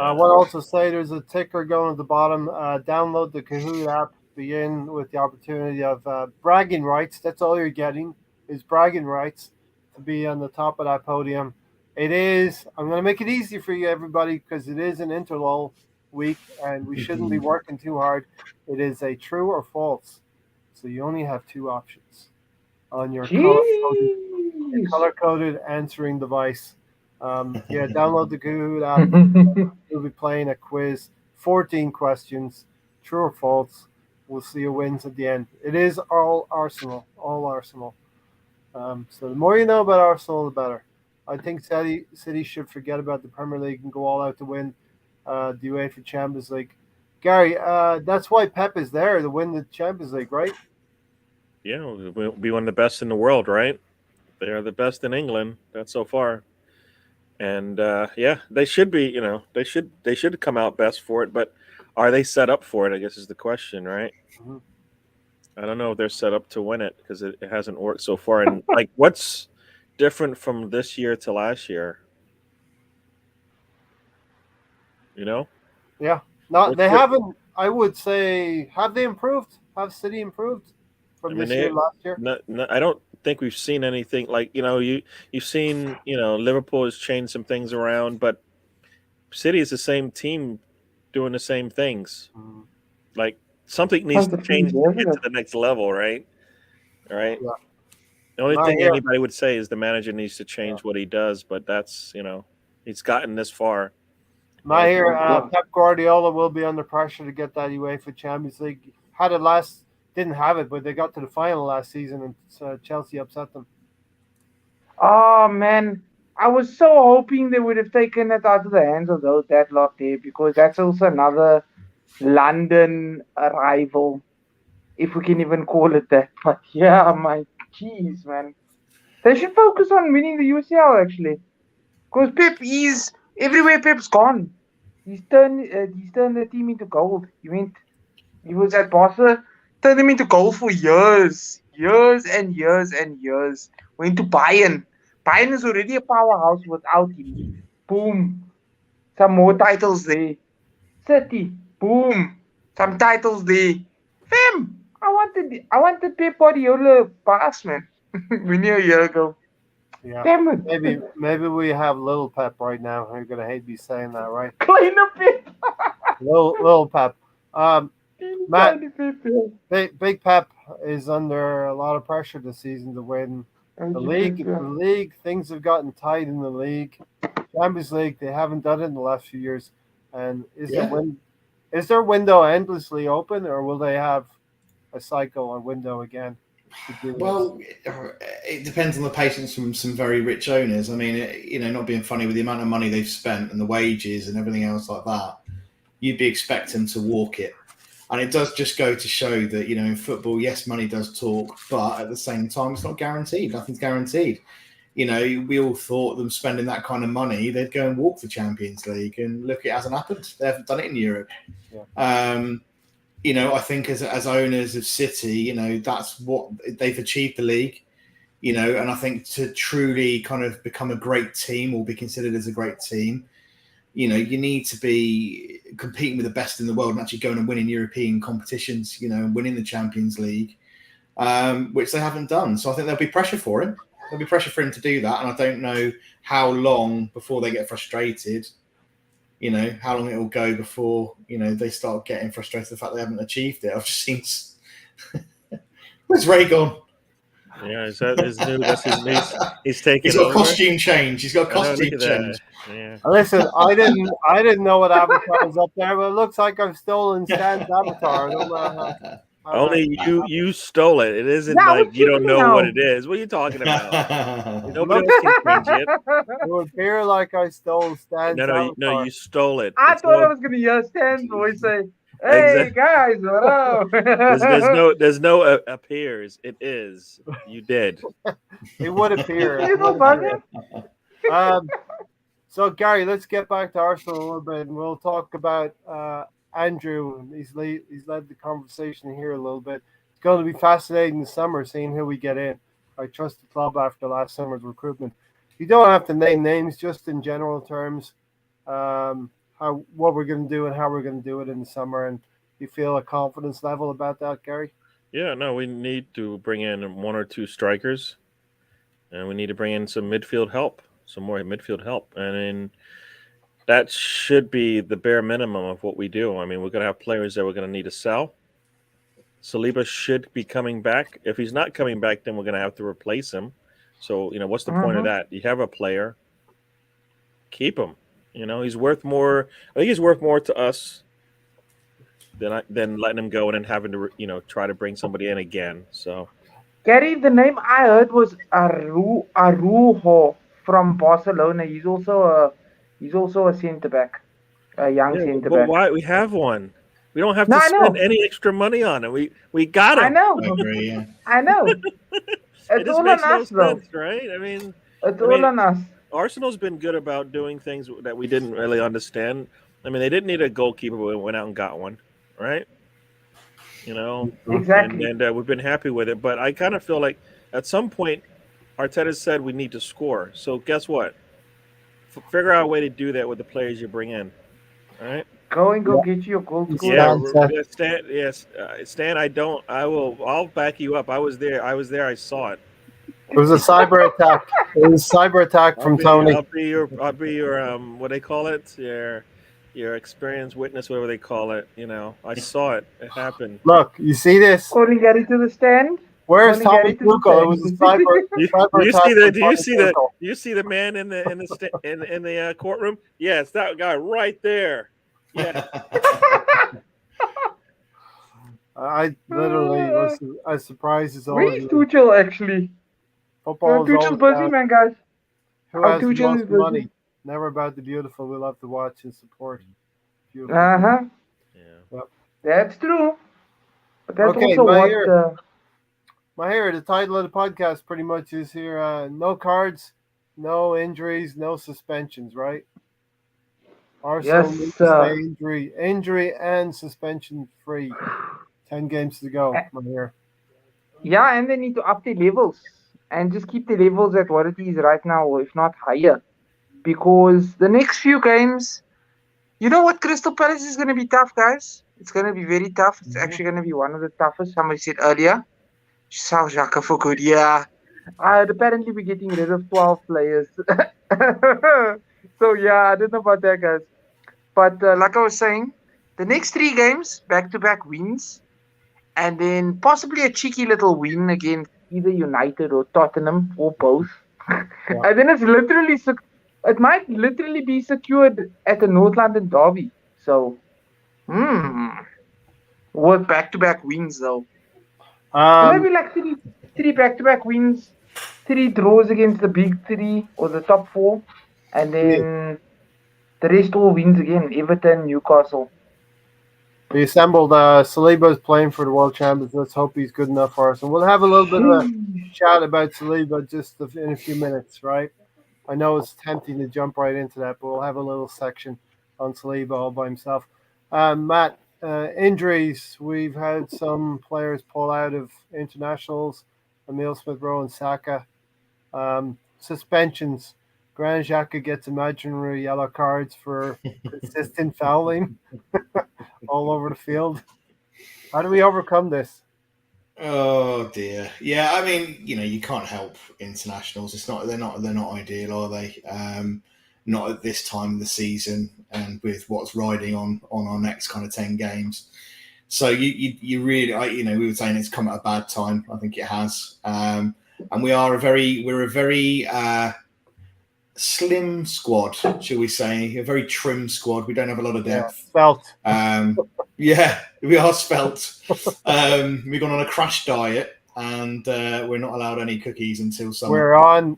I want to also say there's a ticker going at the bottom. Download the Kahoot app. Begin with the opportunity of bragging rights. That's all you're getting is bragging rights to be on the top of that podium. It is. I'm going to make it easy for you, everybody, because it is an interlull week, and we shouldn't be working too hard. It is a true or false. So you only have two options on your color-coded answering device. Download the Kahoot app. We'll be playing a quiz, 14 questions, true or false. We'll see who wins at the end. It is all Arsenal. So the more you know about Arsenal, the better. I think City should forget about the Premier League and go all out to win the UEFA Champions League. Gary, that's why Pep is there, to win the Champions League, right? Yeah, we'll be one of the best in the world, right? They are the best in England. That's so far. And they should be. They should come out best for it. But are they set up for it? I guess is the question, right? Mm-hmm. I don't know if they're set up to win it because it hasn't worked so far. And like, what's different from this year to last year? Yeah. No, they haven't. I would say, have they improved? Have City improved from this year to last year? I don't think we've seen anything like you've seen Liverpool has changed some things around, but City is the same team doing the same things. Like something needs to change to get to the next level, right? All right. Yeah. The only thing anybody would say is the manager needs to change what he does, but that's he's gotten this far. Pep Guardiola will be under pressure to get that UEFA Champions League. Didn't have it, but they got to the final last season, and Chelsea upset them. Oh man, I was so hoping they would have taken it out of the hands of that lot there, because that's also another London rival, if we can even call it that. But yeah, my jeez, man, they should focus on winning the UCL actually, because Pep is everywhere. Pep's gone. He's turned the team into gold. He was at Barca, turned them into gold for years and years. Went to Bayern. Bayern is already a powerhouse without him. Boom. Some more titles there. City. Boom. Some titles there. Fam, I wanted Pep Guardiola pass, man. We knew a year ago. Yeah. Damn it. Maybe we have little Pep right now. You're gonna hate me saying that, right? Kleiner Pep. little Pep. Matt, Big Pep is under a lot of pressure this season to win the league. Things have gotten tight in the league. Champions League, they haven't done it in the last few years. And is their window endlessly open, or will they have a cycle or window again? Well, it depends on the patience from some very rich owners. I mean, not being funny, with the amount of money they've spent and the wages and everything else like that, you'd be expecting to walk it. And it does just go to show that, in football, yes, money does talk, but at the same time, it's not guaranteed. Nothing's guaranteed. We all thought them spending that kind of money, they'd go and walk the Champions League, and look, it hasn't happened. They haven't done it in Europe. Yeah. I think as owners of City, that's what they've achieved the league, and I think to truly kind of become a great team or be considered as a great team, you need to be competing with the best in the world and actually going and winning European competitions, and winning the Champions League, which they haven't done. So I think there'll be pressure for him. There'll be pressure for him to do that. And I don't know how long before they get frustrated, how long it will go before, they start getting frustrated with the fact they haven't achieved it. I've just seen... Where's Ray gone? Yeah, is that his new? That's his new. He's taking He's got a over. costume change. He's got a I know, look costume at change. that. Yeah. Listen, I didn't know what avatar was up there, but it looks like I've stolen Stan's avatar. I don't know how Only that- you stole it. It isn't Yeah, like we're you don't checking know now. what it is. What are you talking about? Nobody Look- else can change it. It would appear like I stole Stan's No, avatar. you stole it. I It's thought I no- was gonna hear Stan's voice say, "Hey Exact- guys, what up?" there's no appears. It is. You did. It would appear. You go, bugger. So Gary, let's get back to Arsenal a little bit, and we'll talk about Andrew. He's led the conversation here a little bit. It's going to be fascinating this summer, seeing who we get in. I trust the club after last summer's recruitment. You don't have to name names, just in general terms, what we're going to do and how we're going to do it in the summer. And you feel a confidence level about that, Gary? Yeah, no, we need to bring in one or two strikers, and we need to bring in some midfield help, some more midfield help, and then that should be the bare minimum of what we do. I mean, we're going to have players that we're going to need to sell. Saliba should be coming back. If he's not coming back, then we're going to have to replace him. So, what's the point of that? You have a player, keep him. He's worth more. I think he's worth more to us than letting him go and then having to, try to bring somebody in again. So, Gary, the name I heard was Arujo from Barcelona. He's also a centre back, a young centre but back. why? We have one. We don't have No, to I spend know. any extra money on it. We got him. I know. I agree, yeah. I know. It It's just all on makes no us, though. sense, right? I mean, It's all on us. Arsenal's been good about doing things that we didn't really understand. I mean, they didn't need a goalkeeper, but we went out and got one, right? Exactly. And we've been happy with it. But I kind of feel like at some point, Arteta said we need to score. So guess what? Figure out a way to do that with the players you bring in, all right? Go get you your goal scorer. Yeah, Stan. Yes, Stan. I'll back you up. I was there. I saw it. It was a cyber attack. It was a cyber attack from Tony. I'll be your what they call it, your experience witness, whatever they call it. I saw it. It happened. Look, you see this? Calling Gary to the stand. Where's Calling Tommy Gary to the Tuchel? It was a cyber attack. Do you see the man in the courtroom? Yes, that guy right there. Yeah. I literally was as surprised as all Where of is you. Tuchel actually? Football is Tuchel's all busy, about man, guys. who Oh, has the Tuchel is most busy. money. Never about the beautiful. We'll have to watch and support. Beautiful. Uh-huh. Yeah. That's true. But that's Okay, also my what... ear. Mahir, the title of the podcast pretty much is here. No cards, no injuries, no suspensions, right? Arsenal Yes, needs to stay injury and suspension free. 10 games to go, Mahir. Yeah, and they need to up their levels and just keep the levels at what it is right now, or if not higher. Because the next few games, you know what? Crystal Palace is going to be tough, guys. It's going to be very tough. It's actually going to be one of the toughest. Somebody said earlier. South Xhaka for good, yeah. Apparently, we're getting rid of 12 players. So, yeah, I don't know about that, guys. But like I was saying, the next 3 games, back-to-back wins, and then possibly a cheeky little win against either United or Tottenham or both. And then it might literally be secured at the North London derby. So, with back-to-back wins, though. Maybe like 3 back-to-back wins, 3 draws against the big 3 or the top 4, and then the rest all wins again. Everton, Newcastle. We assembled Saliba's playing for the World Champions. Let's hope he's good enough for us. And we'll have a little bit of a chat about Saliba just in a few minutes, right? I know it's tempting to jump right into that, but we'll have a little section on Saliba all by himself. Matt, injuries. We've had some players pull out of internationals, Emile Smith-Rowe and Saka. Suspensions. Granit Xhaka gets imaginary yellow cards for consistent fouling all over the field. How do we overcome this? Oh dear. Yeah, I mean, you can't help internationals. They're not ideal, are they? Not at this time of the season, and with what's riding on our next kind of 10 games. So you really, we were saying it's come at a bad time. I think it has. and we're a very slim squad, shall we say? A very trim squad. We don't have a lot of depth. Felt. Yeah, we are spelt. We've gone on a crash diet, and we're not allowed any cookies until summer. We're on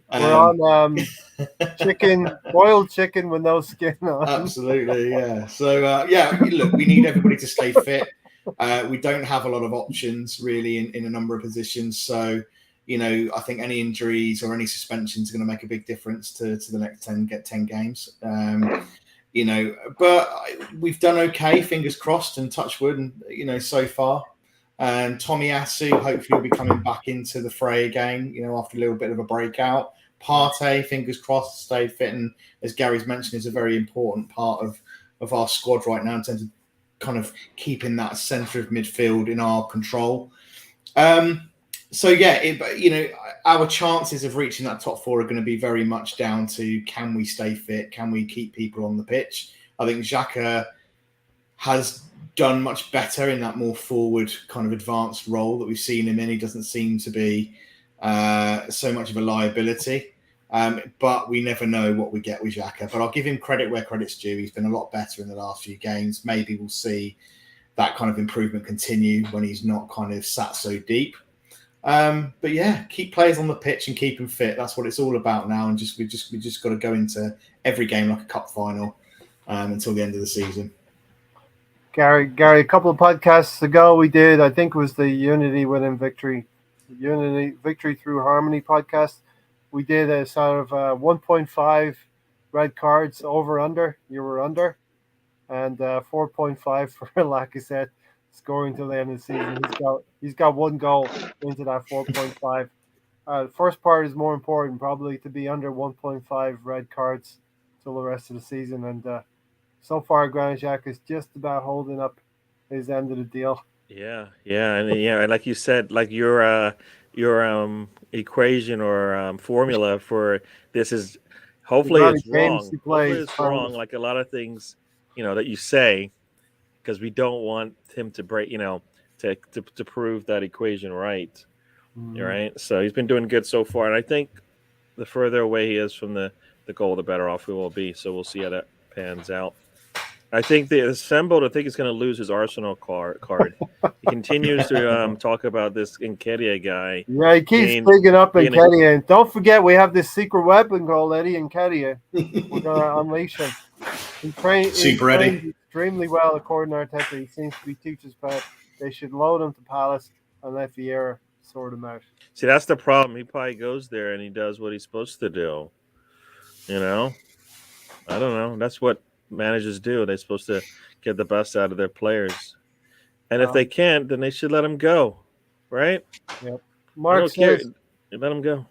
boiled chicken with no skin on. Absolutely, yeah. So look, we need everybody to stay fit. We don't have a lot of options really in a number of positions. So, I think any injuries or any suspensions are going to make a big difference to the next 10 games. But we've done okay, fingers crossed and touch wood, and so far. And Tomiyasu hopefully will be coming back into the fray again, after a little bit of a breakout. Partey, fingers crossed, stayed fit, and as Gary's mentioned, is a very important part of our squad right now in terms of kind of keeping that centre of midfield in our control. So yeah, our chances of reaching that top four are going to be very much down to, can we stay fit? Can we keep people on the pitch? I think Xhaka has done much better in that more forward kind of advanced role that we've seen him in. He doesn't seem to be so much of a liability. But we never know what we get with Xhaka. But I'll give him credit where credit's due. He's been a lot better in the last few games. Maybe we'll see that kind of improvement continue when he's not kind of sat so deep. But yeah, keep players on the pitch and keep them fit. That's what it's all about now. And we just got to go into every game like a cup final until the end of the season. Gary, a couple of podcasts ago we did, I think it was the Unity Through Harmony podcast. We did a sort of 1.5 red cards over under. You were under, and 4.5 for Lacazette scoring till the end of the season. He's got one goal into that 4.5. The first part is more important, probably, to be under 1.5 red cards till the rest of the season. And so far, Granit Xhaka is just about holding up his end of the deal. Yeah, and like you said, like your equation or formula for this is hopefully it's wrong. Hopefully it's wrong, like a lot of things, that you say, because we don't want him to break, to prove that equation right. Mm-hmm. Right. So he's been doing good so far, and I think the further away he is from the goal, the better off we will be. So we'll see how that pans out. I think he's going to lose his Arsenal card. He continues to talk about this Nketiah guy. Yeah, he keeps digging up Nketiah. And don't forget, we have this secret weapon called Eddie Nketiah. We're going to unleash him. He trained extremely well, according to Arteta. He seems to be teacher's pet. They should load him to Palace and let Vieira sort him out. See, that's the problem. He probably goes there and he does what he's supposed to do. I don't know. That's what managers do. They're supposed to get the best out of their players, and if they can't, then they should let them go, right? Yep. Mark says, let them go.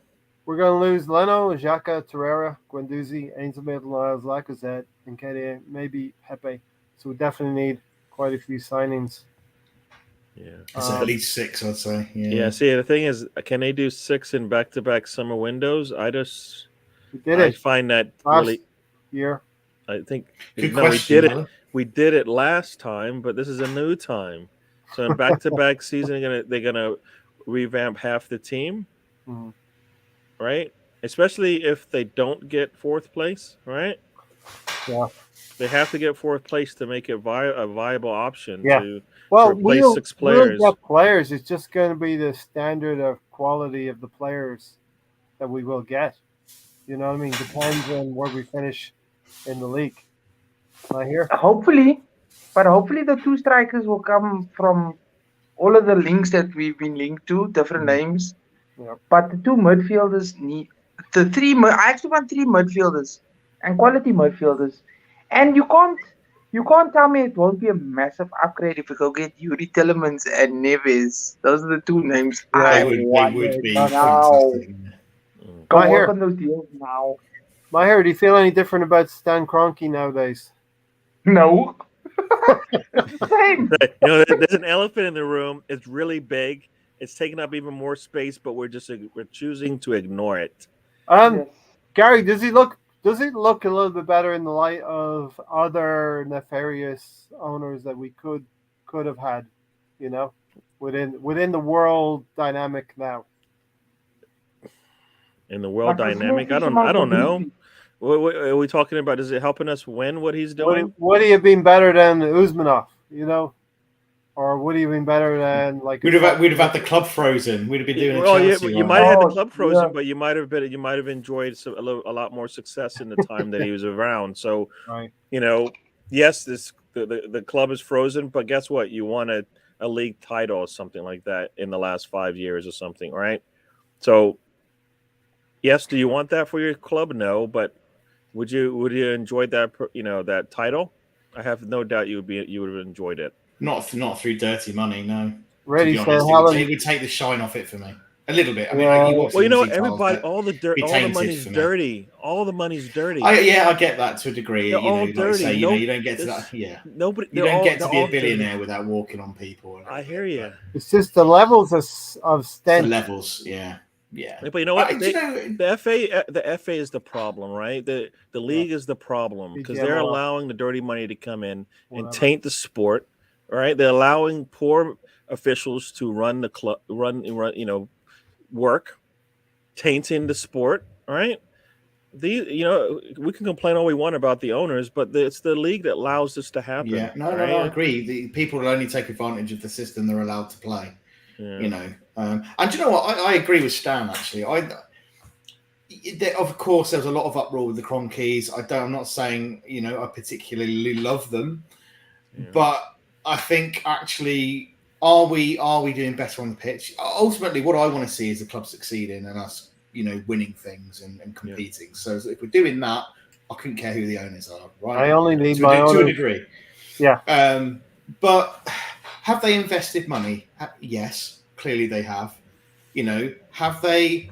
We're going to lose Leno, Xhaka, Torreira, Guendouzi, Ainsley Maitland-Niles, Lacazette, and Nketiah, maybe Pepe. So we definitely need quite a few signings. Yeah, it's at least 6, I'd say. Yeah. See, the thing is, can they do 6 in back-to-back summer windows? I find that last really year. I think we did it. We did it last time, but this is a new time. So in back-to-back season, they're gonna revamp half the team, right? Especially if they don't get 4th place, right? Yeah, they have to get 4th place to make it a viable option. Yeah. To replace 6 players. We'll get players. It's just going to be the standard of quality of the players that we will get. You know what I mean? Depends on where we finish in the league. I hear. Hopefully the 2 strikers will come from all of the links that we've been linked to, different names. Yep. But the 2 midfielders need I actually want 3 midfielders and quality midfielders. And you can't tell me it won't be a massive upgrade if we go get Yuri Tillemans and Neves. Those are the 2 names I would be now. fantastic. Go work on those deals now. Maher, do you feel any different about Stan Kroenke nowadays? No. Same. There's an elephant in the room. It's really big. It's taking up even more space, but we're choosing to ignore it. Yes. Gary, does he look a little bit better in the light of other nefarious owners that we could have had, within the world dynamic now? in the world Like, there's no dynamic. I huge don't amount of know. ability. What are we talking about? Is it helping us win what he's doing? Would he have been better than Usmanov? You know, or would he have been better than like? We'd have had the club frozen. We'd have been doing a Well, yeah, Chelsea. you one. might have had the Oh, club frozen, yeah. but you might have enjoyed a lot more success in the time that he was around. So, Right. Yes, the club is frozen, but guess what? You won a league title or something like that in the last 5 years or something, right? So, yes, do you want that for your club? No, but would you enjoy that that title? I have no doubt you would have enjoyed it. Not through dirty money, no. Ready, To be so honest, Helen. it would take the shine off it for me a little bit. I mean, Yeah. you watch Well, the Aussie tiles, everybody, but all the dirt, be all the tainted money's for me. dirty. All the money's dirty. I get that to a degree. They're all like dirty. you say, No- you don't get to it's- that. Yeah, Nobody. you they're don't all- get to they're be a all dirty. billionaire without walking on people. I hear you. It's just the levels of The stench. levels, yeah. But you know what? Do you know, The FA is the problem, right? The league is the problem because they're PGMOL. allowing the dirty money to come in and Whatever. taint the sport. Right? They're allowing poor officials to run the club, run, work, tainting the sport. Right? We can complain all we want about the owners, but it's the league that allows this to happen. yeah, no, right? I agree. The people will only take advantage of the system they're allowed to play. Yeah. And do you know what? I agree with Stan actually. Of course, there was a lot of uproar with the Cronkies. I'm not saying I particularly love them, Yeah. but I think actually, are we doing better on the pitch? Ultimately, what I want to see is the club succeeding and us, winning things and competing. So if we're doing that, I couldn't care who the owners are, right? I only need to my a own. degree. Yeah. But have they invested money? Yes, clearly they have. Have they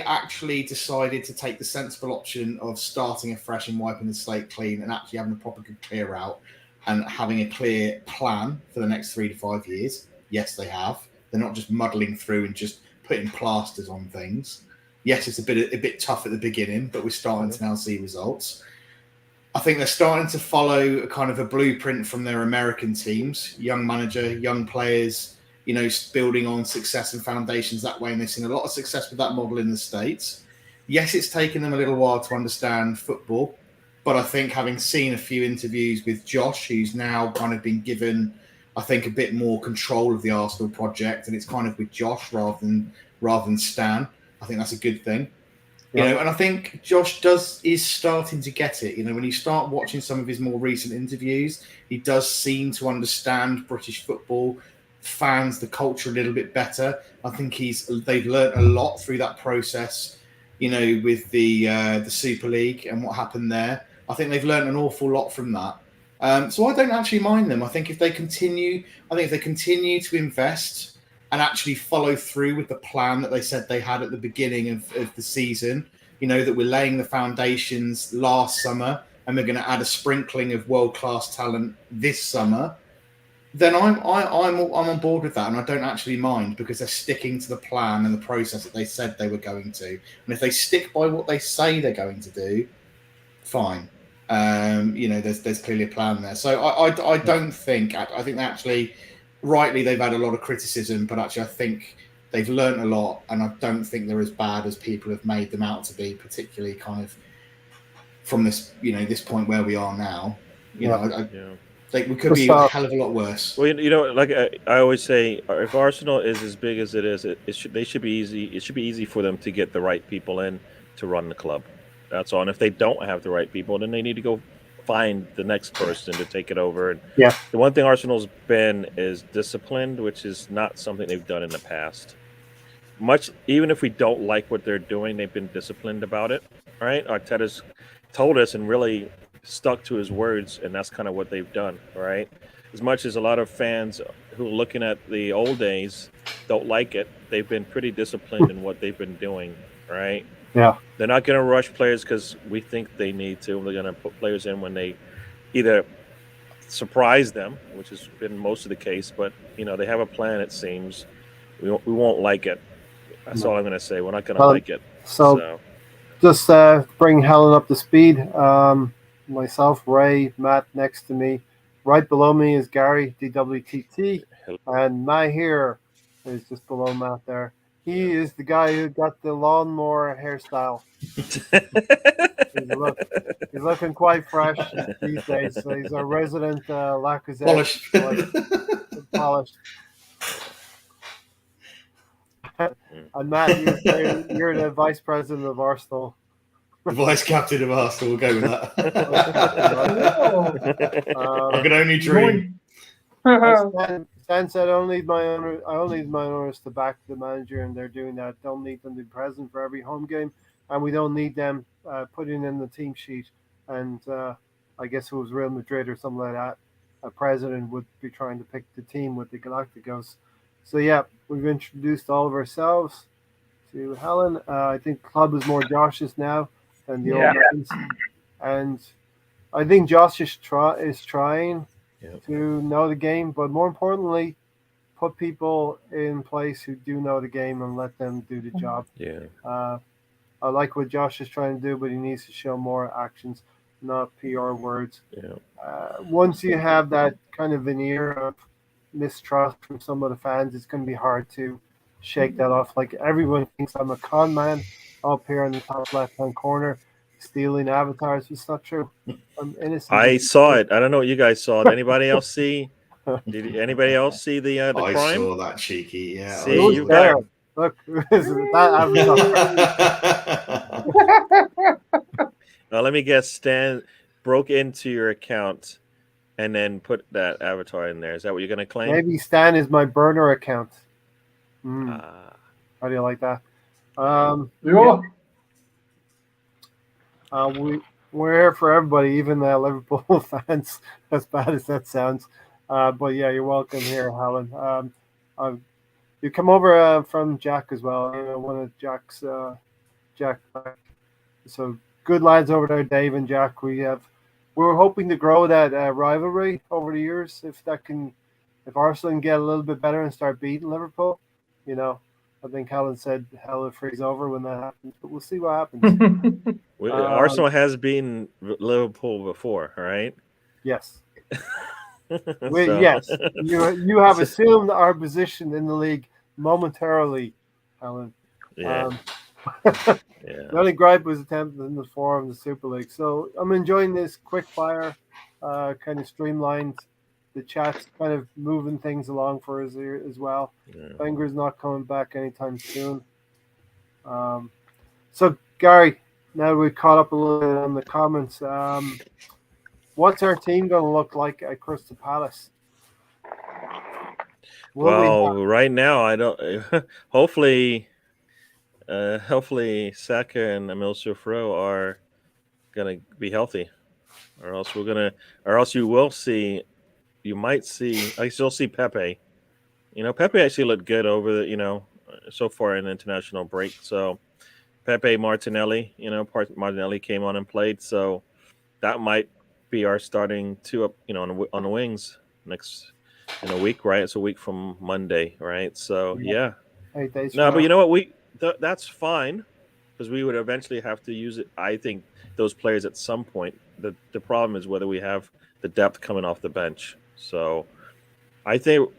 actually decided to take the sensible option of starting afresh and wiping the slate clean and actually having a proper good clear out and having a clear plan for the next 3 to 5 years? Yes, they have. They're not just muddling through and just putting plasters on things. Yes, it's a bit tough at the beginning, but we're starting to now see results. I think they're starting to follow a kind of a blueprint from their American teams, young manager, young players, building on success and foundations that way. And they've seen a lot of success with that model in the States. Yes, it's taken them a little while to understand football, but I think having seen a few interviews with Josh, who's now kind of been given, I think, a bit more control of the Arsenal project, and it's kind of with Josh rather than Stan. I think that's a good thing. Yeah. And I think Josh is starting to get it. When you start watching some of his more recent interviews, he does seem to understand British football, fans, the culture a little bit better. I think they've learned a lot through that process, with the Super League and what happened there. I think they've learned an awful lot from that. So I don't actually mind them. I think if they continue to invest and actually follow through with the plan that they said they had at the beginning of the season, that we're laying the foundations last summer and we're going to add a sprinkling of world-class talent this summer, then I'm on board with that, and I don't actually mind because they're sticking to the plan and the process that they said they were going to. And if they stick by what they say they're going to do, fine. There's clearly a plan there. So I don't think. I think actually, rightly, they've had a lot of criticism, but actually I think they've learned a lot, and I don't think they're as bad as people have made them out to be, particularly kind of from this this point where we are now. We could be a hell of a lot worse. Well, like I always say, if Arsenal is as big as it is, they should be easy. It should be easy for them to get the right people in to run the club. That's all. And if they don't have the right people, then they need to go find the next person to take it over. And Yeah. The one thing Arsenal's been is disciplined, which is not something they've done in the past. Even if we don't like what they're doing, they've been disciplined about it. Right? Arteta's told us and really stuck to his words, and that's kind of what they've done. Right? As much as a lot of fans who are looking at the old days don't like it, they've been pretty disciplined in what they've been doing. Right? Yeah. They're not going to rush players because we think they need to. They're going to put players in when they either surprise them, which has been most of the case, but they have a plan. It seems we won't like it. That's all I'm going to say. We're not going to like it. So just bring Helen up to speed. Myself, Ray, Matt next to me. Right below me is Gary, DWTT, and Mahir is just below Matt there. he is the guy who got the lawnmower hairstyle. He's looking quite fresh these days. So he's a resident Lacazette. Polished. Polished. And Matt, you're the vice president of Arsenal. The vice captain of Arsenal. We'll go with that. I can only dream. Stan said, "I don't need my owners to back the manager, and they're doing that. Don't need them to be present for every home game, and we don't need them putting in the team sheet." And I guess it was Real Madrid or something like that. A president would be trying to pick the team with the Galacticos. So yeah, we've introduced all of ourselves to Helen. I think club is more Josh's now than the old ones, and I think Josh is trying to know the game, but more importantly, put people in place who do know the game and let them do the job. Yeah. I like what Josh is trying to do, but he needs to show more actions, not PR words. Yeah. Once you have that kind of veneer of mistrust from some of the fans, it's going to be hard to shake that off. Like, everyone thinks I'm a con man up here in the top left-hand corner, stealing avatars. It's not true. I'm innocent. I saw it. I don't know what you guys saw. Did anybody else see? Did anybody else see the I crime? saw that cheeky. Yeah. See, you got. Look, that avatar. Let me guess. Stan broke into your account and then put that avatar in there. Is that what you're going to claim? Maybe Stan is my burner account. How do you like that? We're here for everybody, even Liverpool fans, as bad as that sounds. But yeah, you're welcome here, Helen. You come over from Jack as well. You know, one of Jack's Jack. So good lads over there, Dave and Jack. We're hoping to grow that rivalry over the years. If Arsenal can get a little bit better and start beating Liverpool, you know, I think Helen said hell will freeze over when that happens. But we'll see what happens. Arsenal has beaten Liverpool before, right? Yes. Yes, you have assumed our position in the league momentarily, Helen. Yeah. The only gripe was attempted in the form of the Super League. So I'm enjoying this quick fire, kind of streamlined. The chat's kind of moving things along for us here as well. Yeah. Wenger's not coming back anytime soon. So Gary, now we've caught up a little bit on the comments. What's our team going to look like at Crystal Palace? Right now, I don't. Hopefully Saka and Emil Sofro are going to be healthy, or else you might see. I still see Pepe. You know, Pepe actually looked good over so far in the international break. So Pepe, Martinelli. Martinelli came on and played. So that might be our starting two up, on the wings next in a week, right? It's a week from Monday, right? So yeah. 8 days. No, but you know what? That's fine because we would eventually have to use it. I think those players at some point. The problem is whether we have the depth coming off the bench. So I think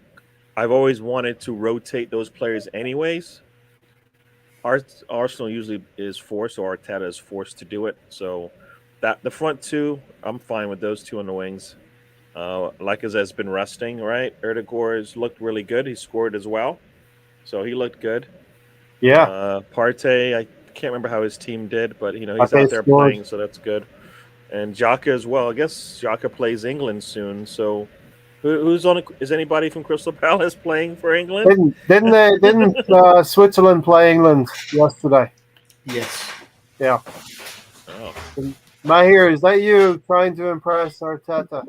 I've always wanted to rotate those players anyways. Arsenal usually is forced, or Arteta is forced to do it. So that the front two, I'm fine with those two on the wings. Lacazette's been resting, right? Erdegaard's looked really good. He scored as well, so he looked good. Yeah. Partey, I can't remember how his team did, but he's out there playing, so that's good. And Xhaka as well. I guess Xhaka plays England soon. So who's on? Is anybody from Crystal Palace playing for England? Didn't Switzerland play England yesterday? Yes. Yeah. Oh. Mahir, is that you trying to impress Arteta?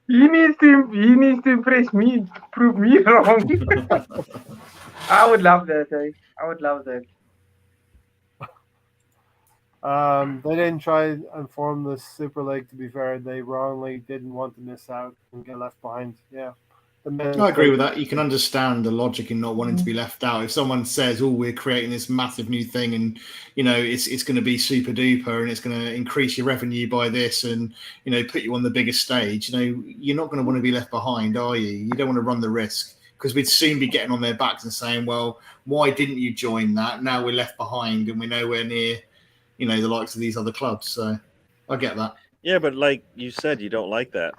He needs to impress me, prove me wrong. I would love that. I would love that. They didn't try and form the Super League. To be fair, they wrongly didn't want to miss out and get left behind. Yeah, I agree with that. You can understand the logic in not wanting to be left out. If someone says, "Oh, we're creating this massive new thing, and it's going to be super duper, and it's going to increase your revenue by this, and put you on the biggest stage," you're not going to want to be left behind, are you? You don't want to run the risk, because we'd soon be getting on their backs and saying, "Well, why didn't you join that? Now we're left behind, and we're nowhere near, the likes of these other clubs." So I get that. Yeah, but like you said, you don't like that.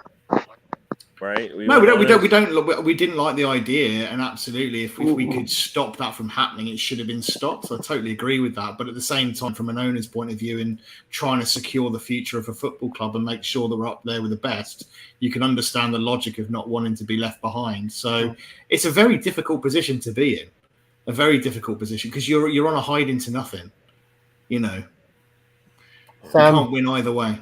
Right? We didn't like the idea, and absolutely, if we could stop that from happening, it should have been stopped. So I totally agree with that. But at the same time, from an owner's point of view, and trying to secure the future of a football club and make sure that we're up there with the best, you can understand the logic of not wanting to be left behind. So it's a very difficult position to be in, a very difficult position, because you're on a hide into nothing. You can't win either way.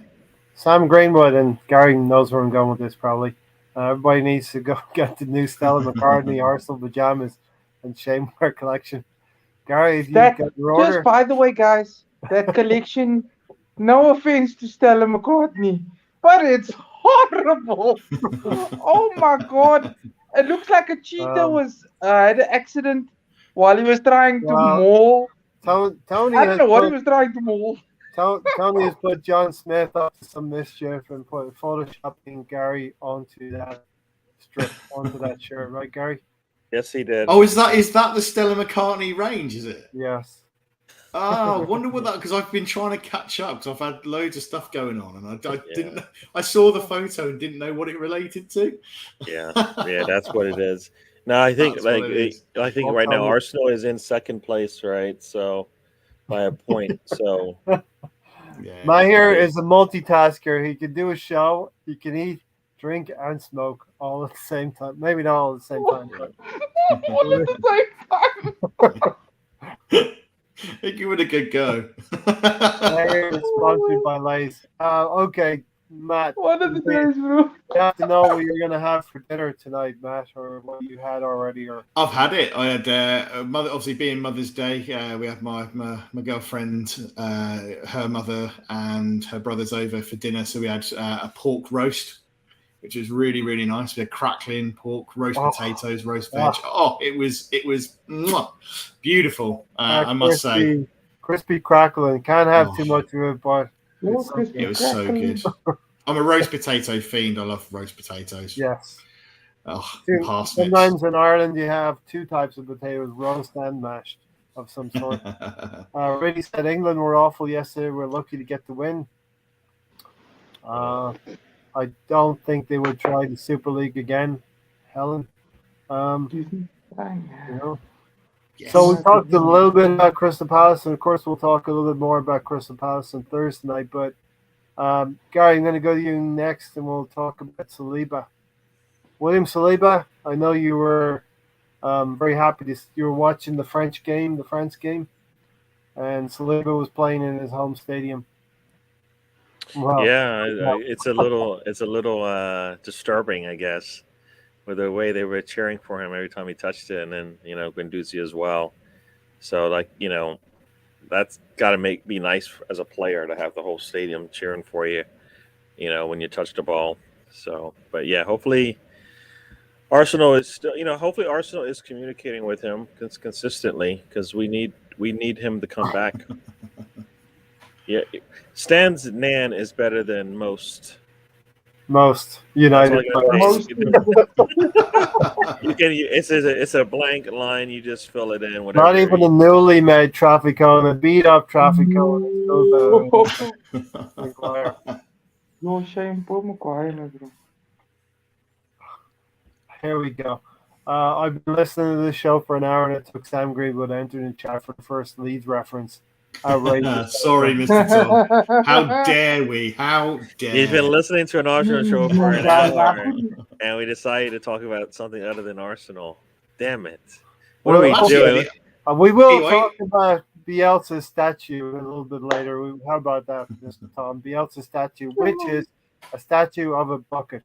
Sam Greenwood, and Gary knows where I'm going with this probably. Everybody needs to go get the new Stella McCartney Arsenal pajamas and Shamewear collection. Gary, if you got your order. Just by the way, guys, that collection, no offense to Stella McCartney, but it's horrible. Oh my God. It looks like a cheetah had an accident while he was trying to maul. Tony, I don't know what he was trying to maul. Tony has put John Smith up to some mischief and put photoshopping Gary onto that strip, onto that shirt, right, Gary? Yes, he did. Oh, is that the Stella McCartney range? Is it? Yes. I wonder what that, because I've been trying to catch up because I've had loads of stuff going on, and I didn't. I saw the photo and didn't know what it related to. Yeah, that's what it is. No, I think right now Arsenal is in second place, right? So by a point. So Mahir is a multitasker. He can do a show, he can eat, drink, and smoke all at the same time. Maybe not all at the same time, but all at the same time. Give it a good go. Mahir is sponsored by Lay's. Okay, Matt. What are the days, bro? You have to know what you're going to have for dinner tonight, Matt, or what you had already. Or I've had it. I had obviously being Mother's Day. We had my girlfriend, her mother, and her brothers over for dinner. So we had a pork roast, which was really, really nice. We had crackling pork, roast potatoes, roast veg. It was beautiful. I must say, crispy crackling. Can't have too much of it, but it was so good. I'm a roast potato fiend. I love roast potatoes. Yes. Parsnips. Sometimes in Ireland you have two types of potatoes, roast and mashed of some sort. Really said England were awful yesterday. We're lucky to get the win. I don't think they would try the Super League again, Helen. Yes. So we talked a little bit about Crystal Palace, and of course we'll talk a little bit more about Crystal Palace on Thursday night. But Gary, I'm going to go to you next, and we'll talk about Saliba. William Saliba, I know you were very happy you were watching the France game, and Saliba was playing in his home stadium. Wow. Yeah, it's a little disturbing, I guess, with the way they were cheering for him every time he touched it, and then Guendouzi as well. So that's got to be nice as a player to have the whole stadium cheering for you, when you touch the ball. So, but yeah, hopefully Arsenal is still, hopefully Arsenal is communicating with him consistently, because we need him to come back. Yeah, Stan's Nan is better than most United. It's a blank line. You just fill it in. Whatever. Not even a newly made traffic cone, a beat up traffic cone. No shame, Paul Maguire, bro. Here we go. I've been listening to this show for an hour, and it took Sam Greenwood to enter the chat for the first Leeds reference. Sorry, Mr. Tom. How dare we? How dare He's been listening to an Arsenal show for an hour, and we decided to talk about something other than Arsenal. Damn it. What are we doing? We will talk about Bielsa's statue a little bit later. How about that, Mr. Tom? Bielsa's statue, which is a statue of a bucket.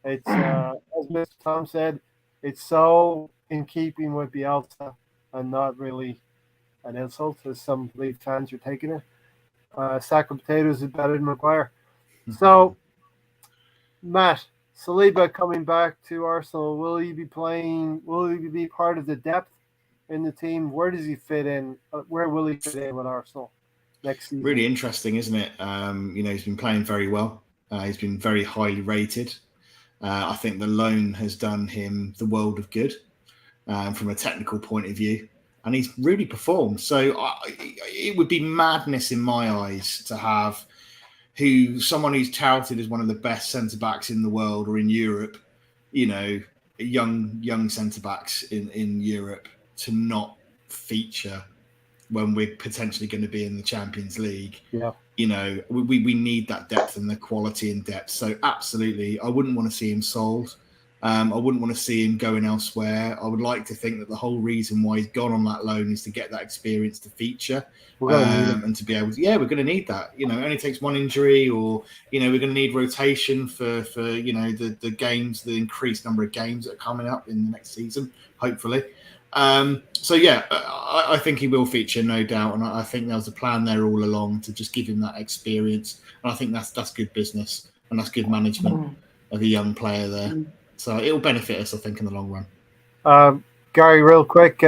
It's, as Mr. Tom said, it's so in keeping with Bielsa and not really an insult, as some Leeds fans are taking it. A sack of potatoes is better than Maguire. So, Matt, Saliba coming back to Arsenal, will he be playing? Will he be part of the depth in the team? Where does he fit in? Where will he fit in with Arsenal next season? Really interesting, isn't it? He's been playing very well. He's been very highly rated. I think the loan has done him the world of good from a technical point of view, and he's really performed. So it would be madness in my eyes to have someone who's touted as one of the best centre backs in the world or in Europe, young centre backs in Europe, to not feature when we're potentially going to be in the Champions League. Yeah. We need that depth and the quality and depth. So absolutely, I wouldn't want to see him sold. I wouldn't want to see him going elsewhere. I would like to think that the whole reason why he's gone on that loan is to get that experience to feature and to be able to, we're going to need that. It only takes one injury, or, we're going to need rotation for the games, the increased number of games that are coming up in the next season, hopefully. I think he will feature, no doubt, and I think there was a plan there all along to just give him that experience, and I think that's good business and that's good management of a young player there. So it'll benefit us, I think, in the long run. Gary, real quick,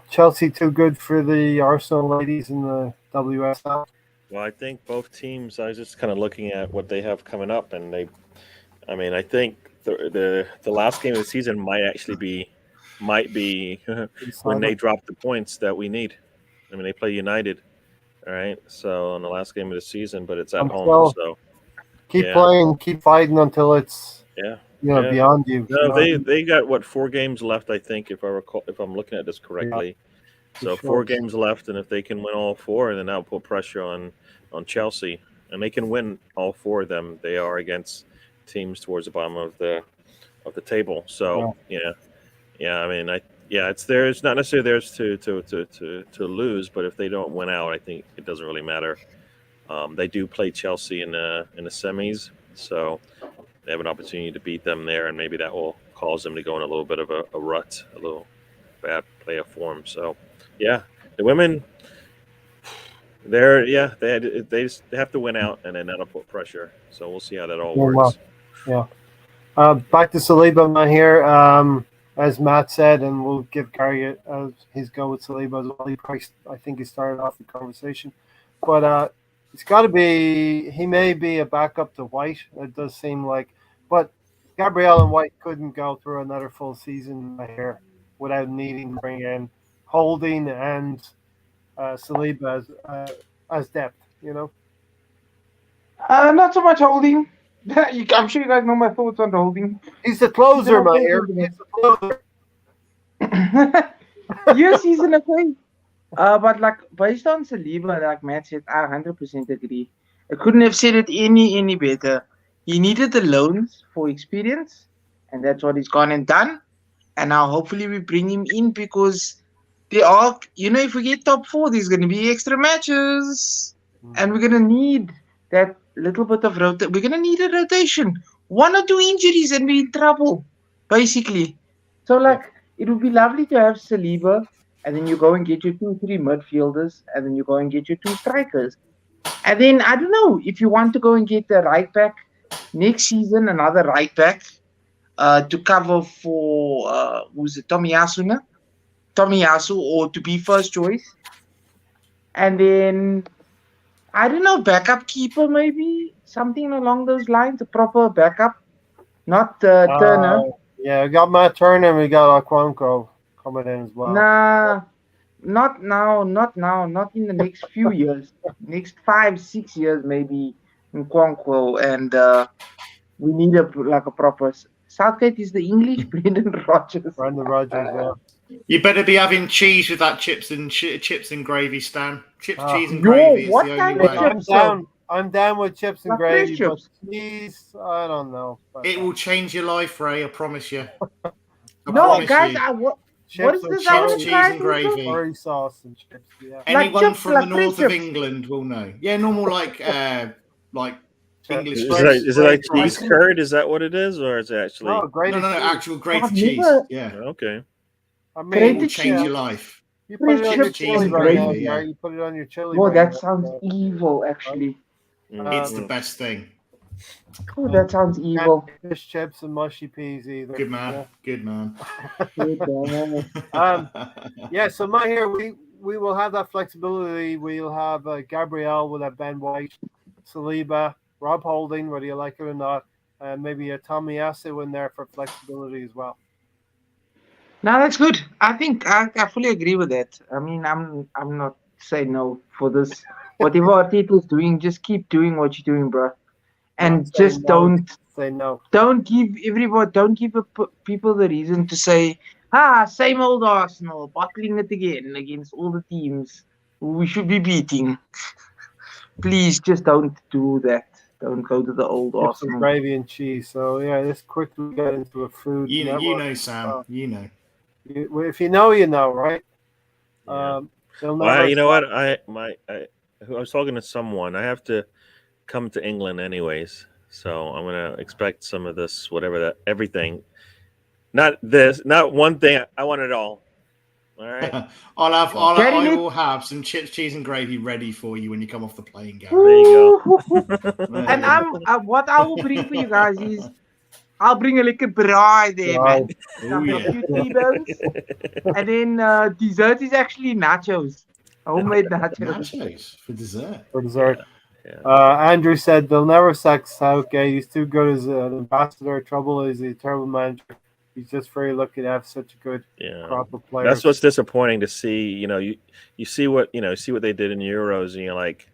Chelsea too good for the Arsenal ladies in the WSL? Well, I think both teams. I was just kind of looking at what they have coming up, and I think the last game of the season might be when they drop the points that we need. They play United, all right. So on the last game of the season, but it's at home. So keep playing, keep fighting until it's beyond you. No, they got 4 games left, I think, if I recall, if I'm looking at this correctly. So 4 games left, and if they can win all 4, then that'll put pressure on Chelsea, and they can win all 4 of them. They are against teams towards the bottom of the table. So it's theirs. Not necessarily theirs to lose, but if they don't win out, I think it doesn't really matter. They do play Chelsea in the semis, so they have an opportunity to beat them there, and maybe that will cause them to go in a little bit of a rut, a little bad play of form. So, the women, they have to win out, and then that'll put pressure. So we'll see how that all works. Yeah. Back to Saliba, man, here. As Matt said, and we'll give Gary his go with Saliba as well. I think he started off the conversation, but it's got to be. He may be a backup to White. It does seem like, but Gabriel and White couldn't go through another full season here without needing to bring in Holding and Saliba as depth. Not so much Holding. I'm sure you guys know my thoughts on the Holding. He's the closer, man. He's the closer. Yes, he's in a way. But based on Saliba, like Matt said, I 100% agree. I couldn't have said it any better. He needed the loans for experience, and that's what he's gone and done. And now hopefully we bring him in, because they are, if we get top 4, there's going to be extra matches, and we're going to need that little bit of rotation. We're going to need a rotation. 1 or 2 injuries and we're in trouble, basically. So, it would be lovely to have Saliba, and then you go and get your 2-3 midfielders, and then you go and get your 2 strikers. And then, I don't know, if you want to go and get the right back next season, another right back to cover for, Tomiyasu, or to be first choice. And then, I don't know, backup keeper maybe, something along those lines, a proper backup, not Turner. Yeah, we got Matt Turner and we got Aquanco coming in as well. Nah, not now, not in the next few years, next 5-6 years maybe in Nkonkwo, and we need a proper. Southgate is the English Brendan Rodgers. You better be having cheese with that chips and gravy, Stan. Cheese and gravy is what the kind only of way. I'm down with chips and gravy, but cheese, I don't know. It will change your life, Ray. I promise you. No, guys, what is this? Chips, cheese and gravy. Curry sauce and chips. Yeah. Anyone from the north of England will know. Yeah, normal like English. Is it like cheese curd? Is that what it is, or is it actually? No, actual grated cheese. Yeah. Okay. It will change your life. You put it on your chili right now. You put it on your chili. Oh, that sounds evil, actually. It's the best thing. Oh, that sounds evil. Fish chips and mushy peas either. Good man. Yeah. Good man. Yeah, so my here we will have that flexibility. We'll have Gabriel, we'll have Ben White, Saliba, Rob Holding, whether you like it or not, and maybe a Tommy Asu in there for flexibility as well. No, that's good. I think I fully agree with that. I mean, I'm not saying no for this. Whatever Arteta's doing, just keep doing what you're doing, bro. And Not saying just no, say no. don't give people the reason to say, same old Arsenal, bottling it again against all the teams we should be beating. Please just don't do that. Don't go to the old Get some Arsenal. gravy and cheese. So yeah, let's quickly get into a food. you network. know, Sam. You know. If you know, you know, right? Yeah. They'll Well, never you know stop. what? I was talking to someone. I have to come to England anyways, so I'm gonna expect some of this, whatever that, everything. Not this, not one thing. I want it all. All right. I will have some chips, cheese, and gravy ready for you when you come off the plane, Gary. There you go. And what I will bring for you guys is I'll bring a lekker braai there, man. Oh, A yeah. few T-bones. And then dessert is actually nachos. Homemade nachos. Nachos for dessert. For dessert. Yeah. Andrew said they'll never sack Southgate. He's too good as an ambassador. Trouble is he's a terrible manager. He's just very lucky to have such a good Yeah. crop of players. That's what's disappointing to see. You see what they did in Euros, and you're like,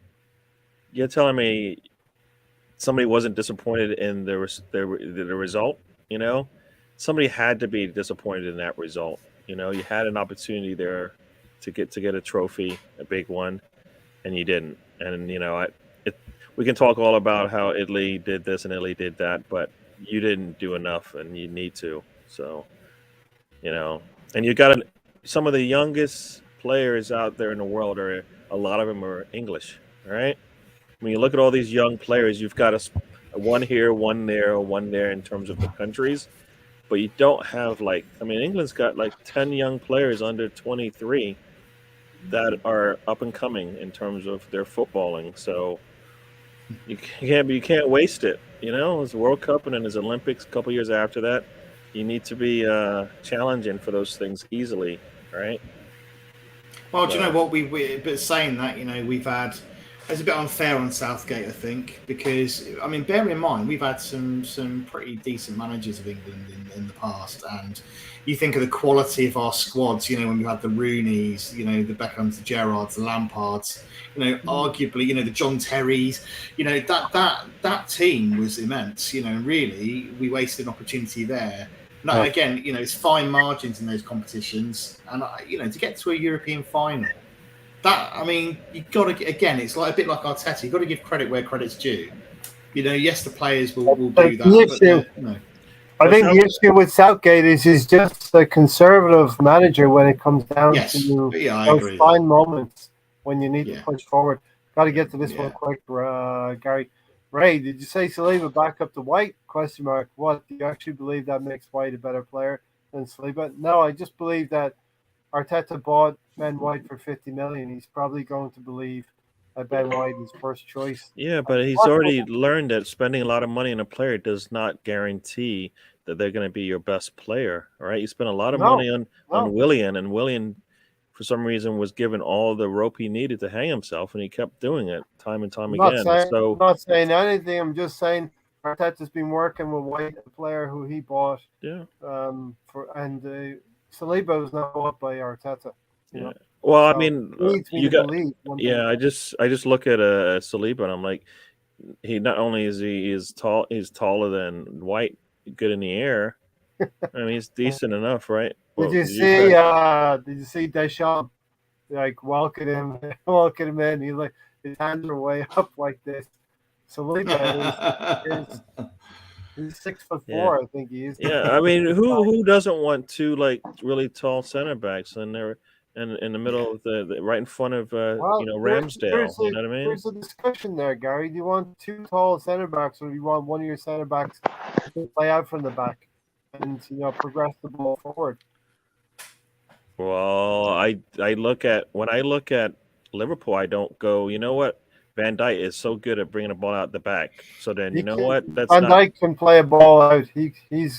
you're telling me somebody wasn't disappointed in the result. Somebody had to be disappointed in that result. You had an opportunity there to get a trophy, a big one, and you didn't. And we can talk all about how Italy did this and Italy did that, but you didn't do enough, and you need to. So, and you got some of the youngest players out there in the world a lot of them are English. All right. When you look at all these young players, you've got one here, one there, one there in terms of the countries, but you don't have England's got 10 young players under 23 that are up and coming in terms of their footballing. So you can't waste it. There's the World Cup and then there's Olympics a couple years after that. You need to be challenging for those things easily, right? Well, do you know what but saying that, we've had. It's a bit unfair on Southgate, I think, because bear in mind we've had some pretty decent managers of England in the past, and you think of the quality of our squads. When we had the Rooneys, the Beckhams, the Gerrards, the Lampards, arguably, the John Terrys, that team was immense. Really, we wasted an opportunity there. No, again, it's fine margins in those competitions, and to get to a European final. You've got to, again, it's a bit like Arteta. You've got to give credit where credit's due. Yes, the players will do that. I think the issue with Southgate is he's just a conservative manager when it comes down to those fine moments when you need to push forward. Got to get to this one quick, Gary. Ray, did you say Saliba back up to White? ? What, do you actually believe that makes White a better player than Saliba? No, I just believe that Arteta bought Ben White for 50 million. He's probably going to believe that Ben White is first choice. Yeah, but he's already learned that spending a lot of money on a player does not guarantee that they're going to be your best player. All right, you spent a lot of money on Willian, and Willian, for some reason, was given all the rope he needed to hang himself, and he kept doing it time and time again. I'm not saying anything. I'm just saying Arteta's been working with White, a player who he bought. Yeah. Saliba was not bought by Arteta. Yeah. Well, you got. I just look at Saliba and I'm like, he not only is tall, he's taller than White, good in the air. He's decent enough, right? Did you see Deschamps welcoming him in? He's like, his hands are way up like this. Saliba he's 6'4", I think he is. Yeah, who doesn't want two really tall center backs in there in the middle of the right in front of Ramsdale? You know what I mean? There's a discussion there, Gary. Do you want two tall center backs, or do you want one of your center backs to play out from the back and progress the ball forward? Well, when I look at Liverpool, I don't go, you know what? Van Dijk is so good at bringing the ball out the back. So then, He you know can- what? That's Van not. Dijk can play a ball out. He's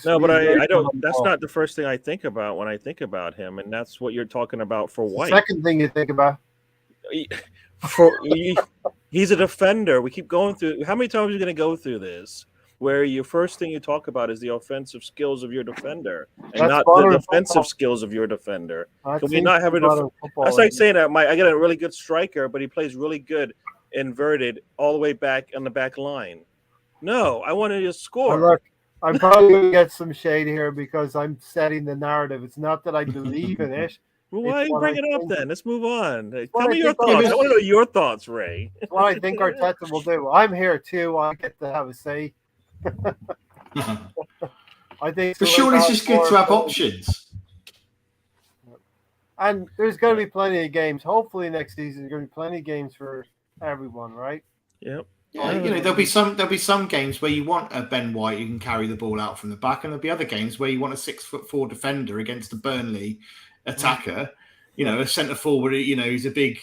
No, but he's very I good on don't. the That's ball. not the first thing I think about when I think about him, and that's what you're talking about for It's the White. second thing you think about. He's a defender. We keep going through. How many times are you going to go through this? Where your first thing you talk about is the offensive skills of your defender, and That's not the modern defensive football. skills of your defender. That Can we seems not to have be a modern football That's right like saying that I get a really good striker, but he plays really good inverted all the way back on the back line. No, I want to just now. score. Look, I'm probably going to get some shade here because I'm setting the narrative. It's not that I believe in it. Well, why It's you what bring I it up think- then? Let's move on. what Tell I me your think thoughts. of I it. want to know your thoughts, Ray. It's what I think Arteta will do. I'm here too. I get to have a say. I think. But surely it's just good to have more- options. And there's going to be plenty of games. Hopefully next season there's going to be plenty of games for everyone, right? Yep. Yeah, there'll be some games where you want a Ben White who can carry the ball out from the back, and there'll be other games where you want a 6'4" defender against a Burnley attacker. You know, a centre forward. You know, who's a big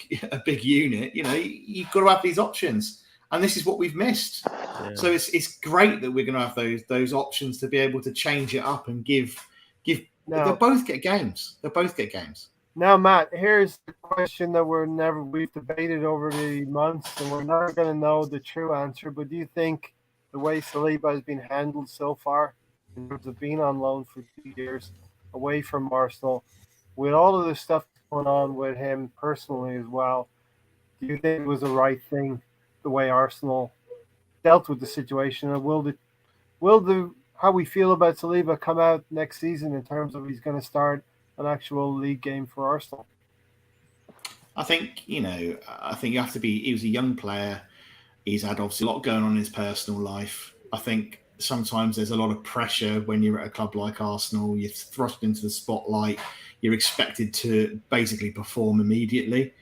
unit. You know, you've got to have these options, and this is what we've missed. Yeah. So it's great that we're going to have those options to be able to change it up and give. They'll Now, both get games. They'll both get games. now, Matt, here's the question that we've debated over the months, and we're never going to know the true answer. But do you think the way Saliba has been handled so far, in terms of being on loan for 2 years away from Arsenal, with all of the stuff going on with him personally as well, do you think it was the right thing, the way Arsenal dealt with the situation, and will the how we feel about Saliba come out next season in terms of he's going to start an actual league game for Arsenal? I think you have to be. He was a young player. He's had obviously a lot going on in his personal life. I think sometimes there's a lot of pressure when you're at a club like Arsenal. You're thrust into the spotlight. You're expected to basically perform immediately.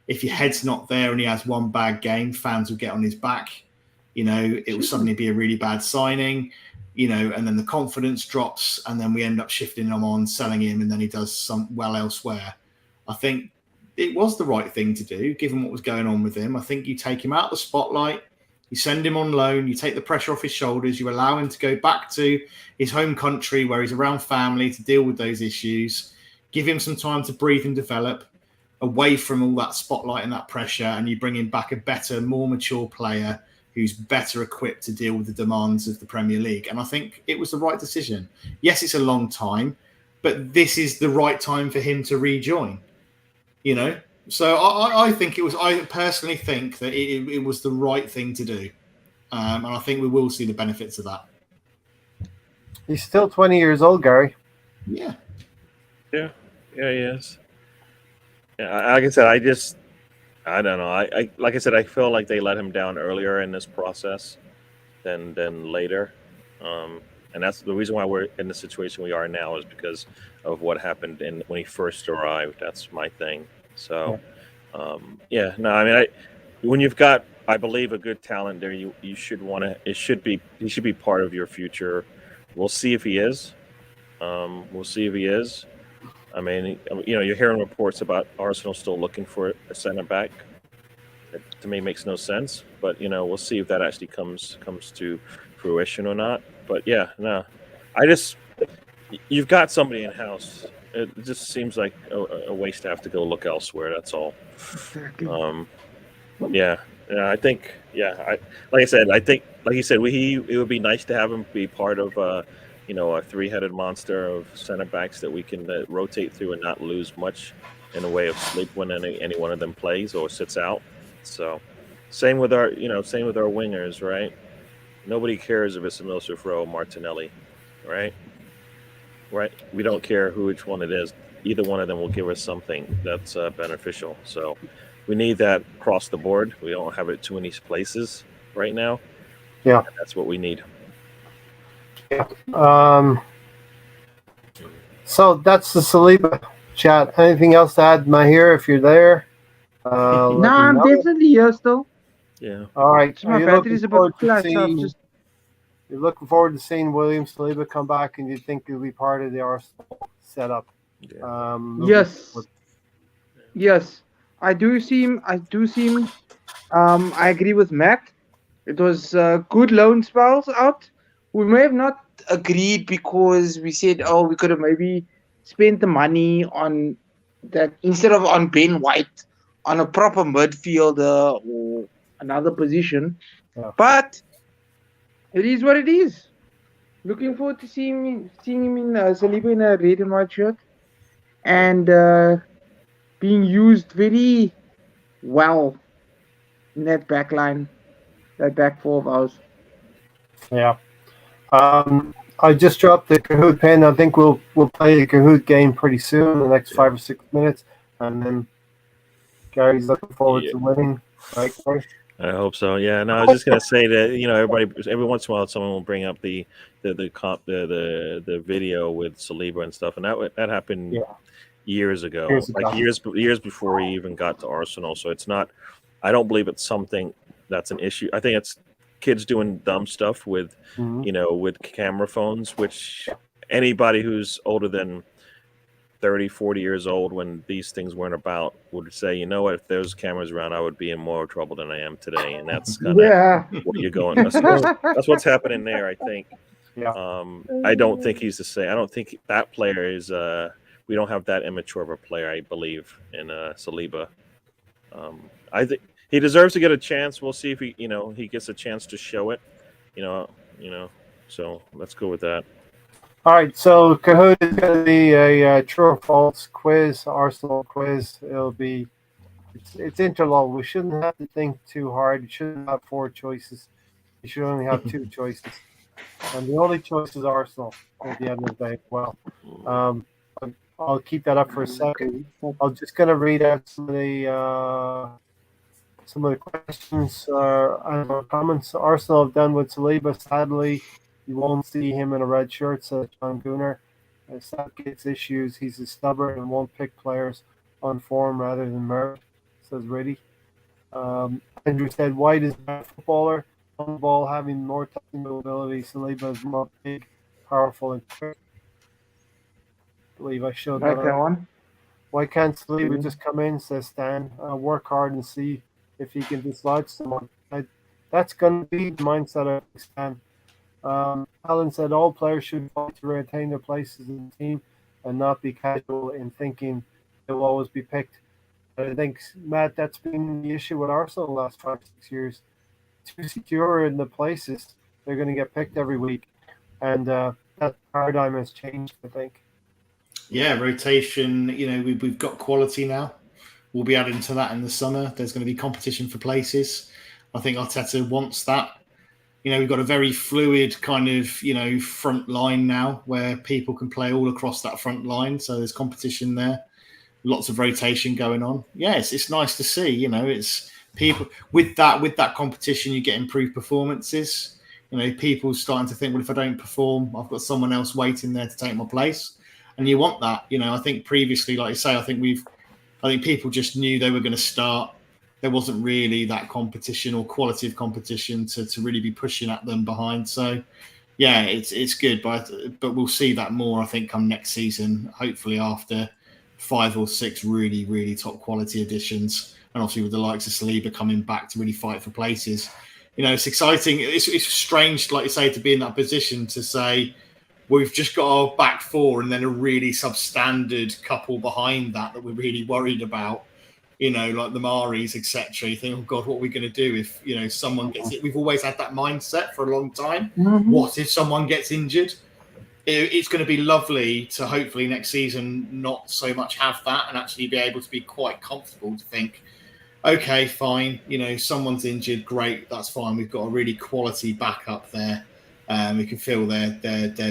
If your head's not there and he has one bad game, fans will get on his back. You know, it will suddenly be a really bad signing. You know, and then the confidence drops, and then we end up shifting him on, selling him, and then he does some well elsewhere. I think it was the right thing to do, given what was going on with him. I think you take him out of the spotlight, you send him on loan, you take the pressure off his shoulders, you allow him to go back to his home country where he's around family to deal with those issues, give him some time to breathe and develop away from all that spotlight and that pressure, and you bring him back a better, more mature player who's better equipped to deal with the demands of the Premier League. And I think it was the right decision. Yes, it's a long time, but this is the right time for him to rejoin. You know? So I think it was, I personally think that it was the right thing to do. And I think we will see the benefits of that. He's still 20 years old, Gary. Yeah. Yeah, he is. Yeah, like I said, I don't know. I like I said, I feel like they let him down earlier in this process than later, and that's the reason why we're in the situation we are now is because of what happened when he first arrived. That's my thing. So, I mean, when you've got, I believe, a good talent there, you should want to. He should be part of your future. We'll see if he is. I mean, you know, you're hearing reports about Arsenal still looking for a center back. It, to me, makes no sense. But you know, we'll see if that actually comes to fruition or not. But yeah, no, you've got somebody in house. It just seems like a waste to have to go look elsewhere. That's all. I think, like I said, like you said, it would be nice to have him be part of a three-headed monster of center backs that we can rotate through and not lose much in the way of sleep when any one of them plays or sits out. So, same with our wingers, right? Nobody cares if it's Emile Smith-Rowe or Martinelli, right? Right? We don't care which one it is. Either one of them will give us something that's beneficial. So, we need that across the board. We don't have it too many places right now. Yeah, and that's what we need. So that's the Saliba chat. Anything else to add, Mahir, if you're there? No, I'm definitely here still. Yeah. All right. So my battery's a bit flat, so I'm just... You're looking forward to seeing William Saliba come back, and you think he'll be part of the Arsenal setup. Yeah. Yes. I do see him I agree with Matt. It was good loan spells out. We may have not agreed because we said, oh, we could have maybe spent the money on that instead of on Ben White on a proper midfielder or another position. Yeah. But it is what it is. Looking forward to seeing him in Saliba in a red and white shirt and being used very well in that back line, that back four of ours. Yeah. I just dropped the Kahoot pin. I think we'll play the Kahoot game pretty soon, in the next 5 or 6 minutes, and then Gary's looking forward to winning. Right, Gary? I hope so. Yeah. No, I was just gonna say that every once in a while someone will bring up the video with Saliba and stuff, and that happened years ago, years before he even got to Arsenal. So it's not. I don't believe it's something that's an issue. I think it's kids doing dumb stuff with with camera phones, which anybody who's older than 30, 40 years old when these things weren't about would say, you know what, if there's cameras around, I would be in more trouble than I am today. And that's kind of what you're going. That's what's happening there, I think. Yeah. I don't think he's the same. I don't think that player is we don't have that immature of a player, I believe, in Saliba. I think he deserves to get a chance. We'll see if he gets a chance to show it. So let's go with that. All right, so Kahoot is going to be a true or false quiz, Arsenal quiz. It's interlull. We shouldn't have to think too hard. You shouldn't have 4 choices. You should only have 2 choices. And the only choice is Arsenal at the end of the day. Well, I'll keep that up for a second. I'm just going to read out some of the questions and comments. Arsenal have done with Saliba. Sadly, you won't see him in a red shirt, says John Gunnar. Southgate's issues. He's stubborn and won't pick players on form rather than merit, says Riddy. Andrew said White is a better footballer. On the ball, having more technical ability. Saliba is more big, powerful, and quick. I believe I showed that one. Why can't Saliba just come in, says Stan, work hard and see if he can dislodge someone? That's going to be the mindset of Stan. Alan said all players should fight to retain their places in the team and not be casual in thinking they'll always be picked. I think, Matt, that's been the issue with Arsenal the last 5-6 years. Too secure in the places, they're going to get picked every week. And that paradigm has changed, I think. Yeah, rotation, we've got quality now. We'll be adding to that in the summer. There's going to be competition for places. I think Arteta wants that. We've got a very fluid kind of, front line now where people can play all across that front line. So there's competition there. Lots of rotation going on. Yes, it's nice to see, it's people with that competition, you get improved performances. People starting to think, well, if I don't perform, I've got someone else waiting there to take my place. And you want that. I think previously, like you say, I think people just knew they were going to start. There wasn't really that competition or quality of competition to really be pushing at them behind. So, yeah, it's good, but we'll see that more, I think, come next season, hopefully after 5 or 6 really, really top quality additions. And obviously with the likes of Saliba coming back to really fight for places. It's exciting. It's strange, like you say, to be in that position to say, we've just got our back 4 and then a really substandard couple behind that we're really worried about. Like the Maris, etc. You think, oh God, what are we going to do if someone gets it? We've always had that mindset for a long time. Mm-hmm. What if someone gets injured? It's going to be lovely to hopefully next season not so much have that and actually be able to be quite comfortable to think, okay, fine, someone's injured, great, that's fine. We've got a really quality backup there. We can fill their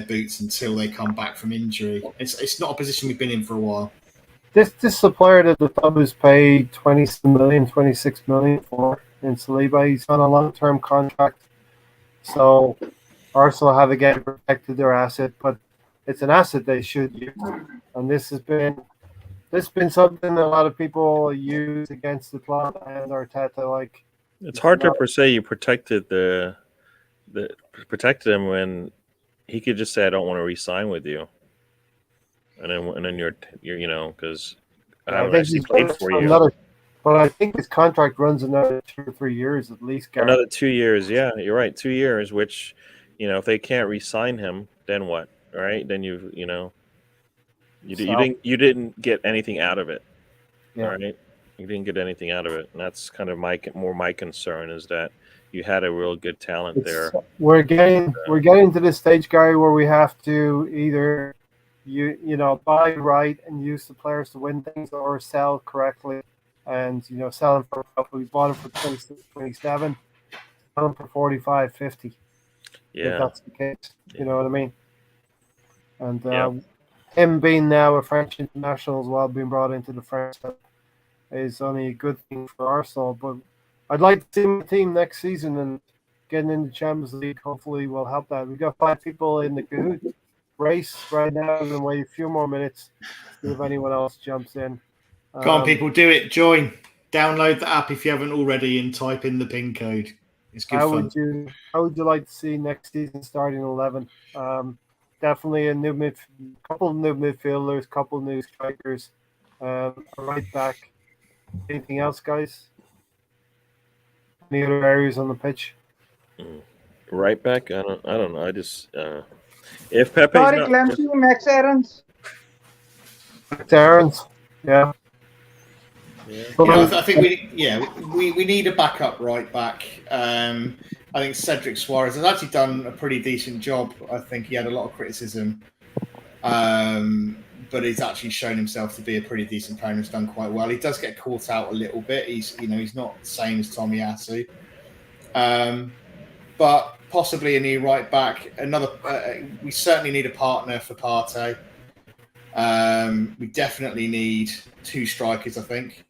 boots until they come back from injury. It's not a position we've been in for a while. This is a player that the club has paid 26 million for in Saliba. He's on a long-term contract. So Arsenal have again protected their asset, but it's an asset they should use. And this has been something that a lot of people use against the club and Arteta. It's hard to say you protected protected him when he could just say, I don't want to re-sign with you. And then you're because I haven't actually played for you. But I think his contract runs another 2 or 3 years at least. Gareth. Another 2 years. Yeah, you're right. 2 years, which, if they can't re-sign him, then what? All right, then you didn't get anything out of it. Yeah. All right, you didn't get anything out of it, and that's kind of my concern is that you had a real good talent there. We're getting to this stage, Gary, where we have to either buy right and use the players to win things, or sell correctly, and sell them for we bought them for 26, 27, sell them for 45, 50. Yeah, if that's the case. You know what I mean? And Yeah. him being now a French international as well, being brought into the French, is only a good thing for Arsenal. But I'd like to see my team next season, and getting into the Champions League hopefully will help that. We've got 5 people in the Kahoot race right now. We're going to wait a few more minutes to see if anyone else jumps in. Come on, people, do it. Join. Download the app if you haven't already and type in the PIN code. It's good fun. How would you like to see next season starting 11? Definitely a couple of new midfielders, couple of new strikers, a right back. Anything else, guys? Any other areas on the pitch? Right back. I don't know. I just if Pepe's Tariq not, Lamptey, Max Aarons. Terrence, yeah. I think we need a backup right back. I think Cedric Suarez has actually done a pretty decent job. I think he had a lot of criticism, but he's actually shown himself to be a pretty decent player and has done quite well. He does get caught out a little bit. He's not the same as Tomiyasu, but possibly a new right back. We certainly need a partner for Partey. We definitely need 2 strikers, I think.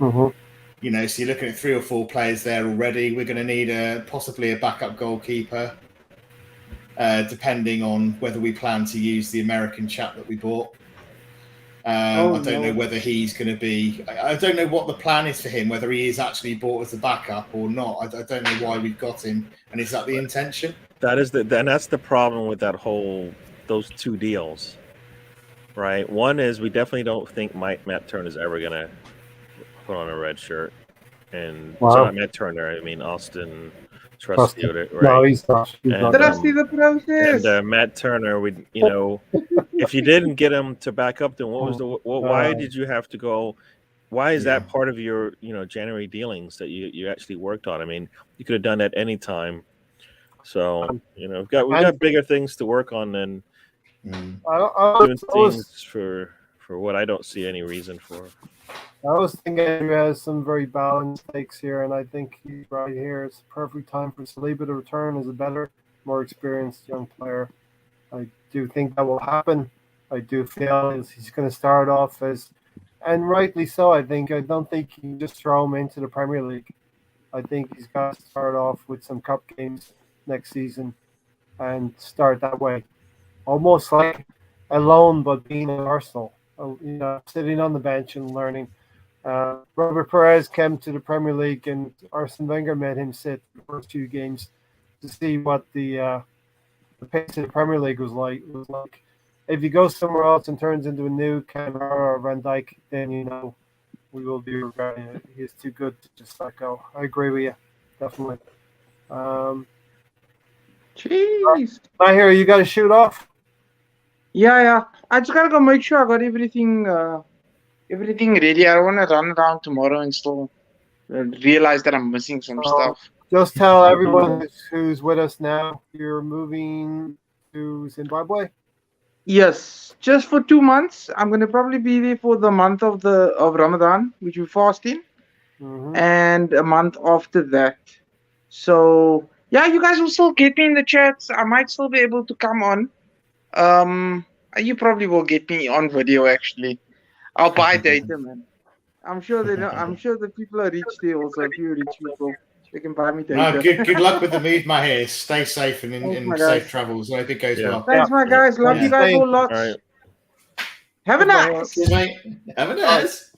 Mm-hmm. So you're looking at 3 or 4 players there already. We're going to need possibly a backup goalkeeper, depending on whether we plan to use the American chap that we bought. I don't know whether he's going to be. I don't know what the plan is for him, whether he is actually bought as a backup or not. I don't know why we've got him, and is that the intention? that's the problem with those 2 deals, right? One is we definitely don't think Matt Turner is ever going to put on a red shirt, and so not Matt Turner. I mean Austin Trusty, right? No, he's not. Trusty the process. And Matt Turner, if you didn't get him to back up, then what was why did you have to go? Why is that part of your January dealings that you actually worked on? I mean, you could have done that any time. So we've got bigger things to work on than doing things for what I don't see any reason for. I was thinking Andrew has some very balanced takes here, and I think he's right here. It's a perfect time for Saliba to return as a better, more experienced young player. I do think that will happen. I do feel he's going to start off and rightly so, I think. I don't think you can just throw him into the Premier League. I think he's got to start off with some cup games next season and start that way. Almost like a loan, but being at Arsenal. Sitting on the bench and learning. Robert Perez came to the Premier League, and Arsene Wenger made him sit the first 2 games to see what the pace of the Premier League was like. If he goes somewhere else and turns into a new Cannavaro or Van Dijk, then we will be regretting it. He is too good to just let go. I agree with you, definitely. Jeez. I hear you got to shoot off. Yeah. I just gotta go make sure I got everything ready. I don't want to run around tomorrow and still realize that I'm missing some stuff. Just tell everyone who's with us now, you're moving to Zimbabwe? Yes, just for 2 months. I'm going to probably be there for the month of Ramadan, which we're fasting, and a month after that. So, yeah, you guys will still get me in the chats. I might still be able to come on. You probably will get me on video, actually. I'll buy data, man. I'm sure the people are rich there also. A few rich people, they can buy me data. Good luck with the move, Mahir. Stay safe and in safe travels. I hope it goes well. Thanks, my guys. Love you guys all lots. All right. Have a nice. Have a nice.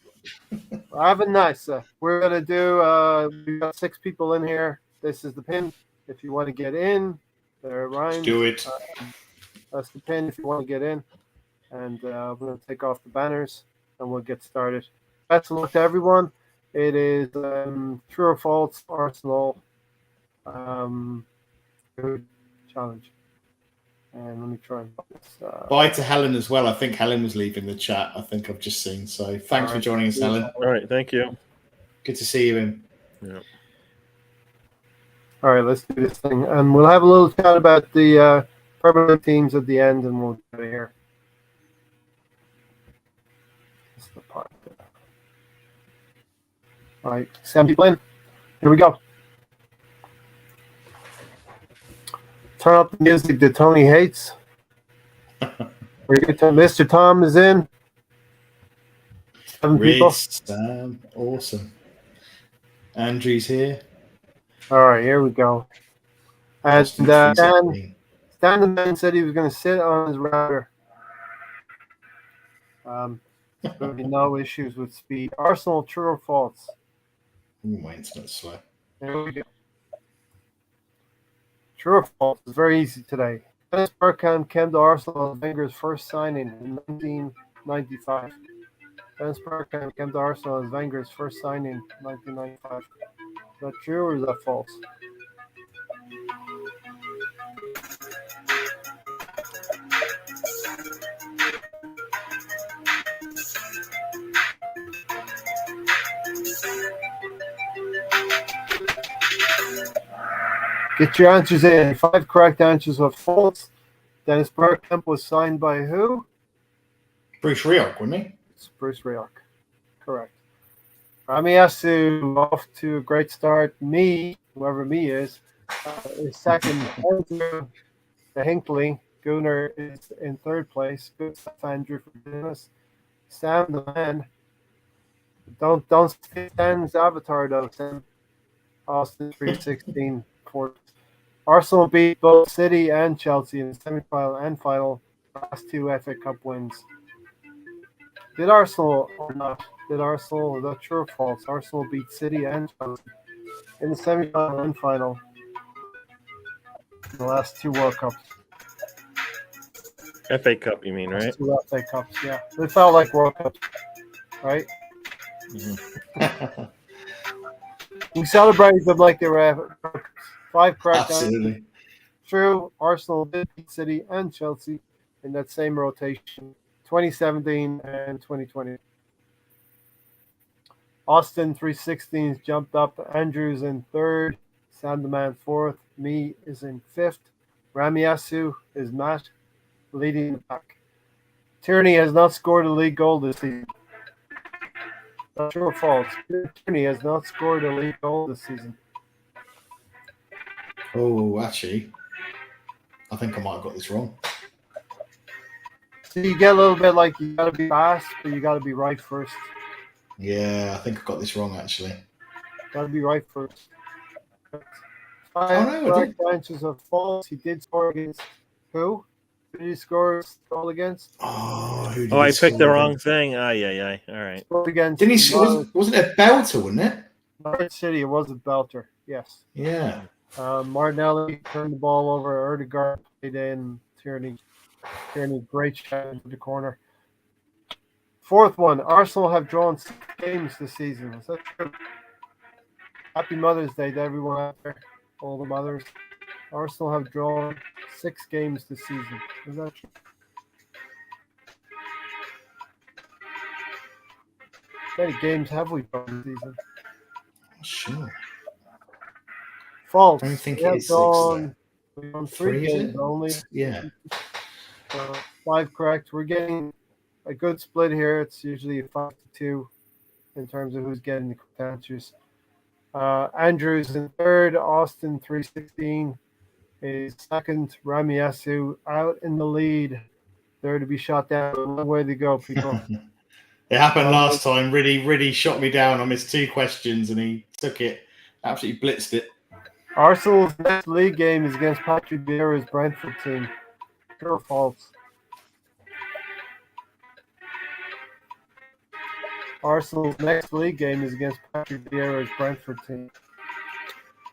Have a nice. We're gonna do. We've got 6 people in here. This is the pin. If you want to get in, there, Ryan. Do it. That's the pin. If you want to get in, and we're gonna take off the banners, and we'll get started. Best of luck to everyone. It is true or false. Arsenal good challenge. And let me try and put this. Bye to Helen as well. I think Helen was leaving the chat. I think I've just seen. So thanks for Alright. joining us, Helen. All right, thank you. Good to see you in. Yeah. All right, let's do this thing, and we'll have a little chat about the permanent teams at the end, and we'll get out of here. That's the part. All right, Sam, people in. Here we go. Turn up the music that Tony hates. Mr. Tom is in. 7 people. Sam, awesome. Andrew's here. All right, here we go. And Austin Stan 316. the man said he was going to sit on his router. There's going to be no issues with speed. Arsenal, true or false? Ooh, my internet's slow. Here we go. True or false? It's very easy today. Dennis Bergkamp came to Arsenal as Wenger's first signing in 1995. Dennis Bergkamp came to Arsenal as Wenger's first signing in 1995. Is that true or is that false? Get your answers in. 5 correct answers are false. Dennis Bergkamp was signed by who? Bruce Rioch, wasn't he? It's Bruce Rioch. Correct. Rami Yasu off to a great start. Me, whoever me is second. Andrew the Hinckley. Gunnar is in third place. Good stuff, Andrew, for doing this. Sam the man. Don't skip Sam's avatar though, Sam. Austin 316 fourth. Arsenal beat both City and Chelsea in the semi-final and final. Last 2 FA Cup wins. Did Arsenal or not? Is that true or false? Arsenal beat City and Chelsea in the semi-final and final. The last 2 World Cups. FA Cup, you mean, right? Last 2 FA Cups, yeah. They felt like World Cups, right? Mhm. We celebrated them like they were 5 correct answers. Absolutely. True, Arsenal did beat City and Chelsea in that same rotation, 2017 and 2020. Austin 316 jumped up. Andrews in third. Sam the man fourth. Me is in fifth. Ramiyasu is Matt leading the pack. Tierney has not scored a league goal this season. Not true or false. Tierney has not scored a league goal this season. Oh, actually, I think I might have got this wrong. So you get a little bit like you got to be fast, but you got to be right first. Yeah, I think I got this wrong, actually. Got to be right first. no, 5 I correct answers are false. He did score against who? Who did he score a goal against? Oh, who did Oh, he I picked the score wrong against? thing. Aye. All right. Scored against Didn't he score? Wasn't it a belter, wasn't it? Norwich City. It was a belter. Yes. Yeah. Martinelli turned the ball over. Erdegaard played in. Tierney, great shot into the corner. 4th one. Arsenal have drawn 6 games this season. Is that true? Happy Mother's Day to everyone out there, all the mothers. Arsenal have drawn 6 games this season. Is that true? How many games have we drawn this season? Sure. False. I don't think We it have is 6, though. we've won 3 is games it? only. Yeah. 5 correct. We're getting a good split here. It's usually a 5-2 in terms of who's getting the correct answers. Andrews in third. Austin 316 is second. Ramiyasu out in the lead. There to be shot down. A long way to go, people. It happened last time. Really shot me down. I missed 2 questions and he took it. Absolutely blitzed it. Arsenal's next league game is against Patrick Vieira's Brentford team. True or false? Arsenal's next league game is against Patrick Vieira's Brentford team.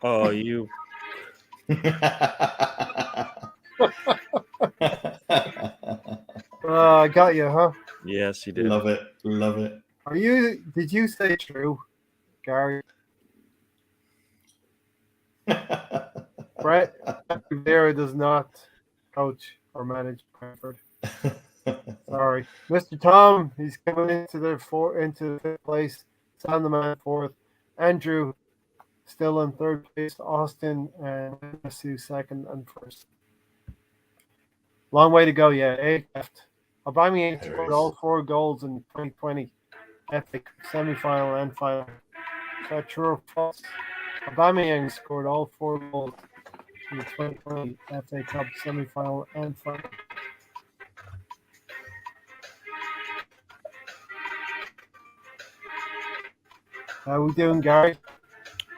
Oh, you. I got you, huh? Yes, you did. Love it. Did you say true? Gary. Brett Rivera does not coach or manage Brentford. Sorry, Mr. Tom. He's coming into the fifth place. Sam the man fourth. Andrew still in third place. Austin and Sue second and first. Long way to go yet. 8 left. Aubameyang There scored is. all 4 goals in 2020 FA Cup semi-final and final. Is that true or false? Aubameyang scored all 4 goals in the 2020 FA Cup semi-final and final. How we doing, Gary?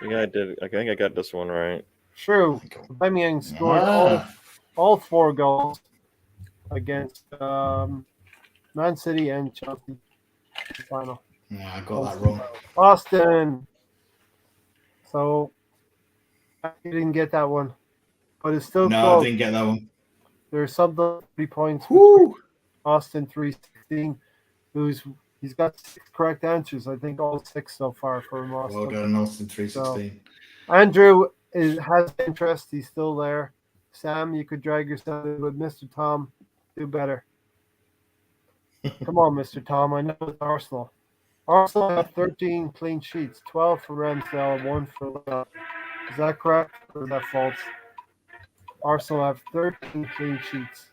I think I got this one right. True. Aubameyang scored Ah. all 4 goals against Man City and Chelsea in the final. Yeah, I got that wrong. Austin. So you didn't get that one, but it's still No, close. I didn't get that one. There's something 3 points. Woo! Austin 316, he's got 6 correct answers. I think all 6 so far from Austin. Well done, Austin 316. Andrew has interest. He's still there. Sam, you could drag yourself in, but Mr. Tom, do better. Come on, Mr. Tom. I know it's Arsenal. Arsenal have 13 clean sheets, 12 for Ramsdale, 1 for Lille. Is that correct or is that false? Arsenal have 13 clean sheets.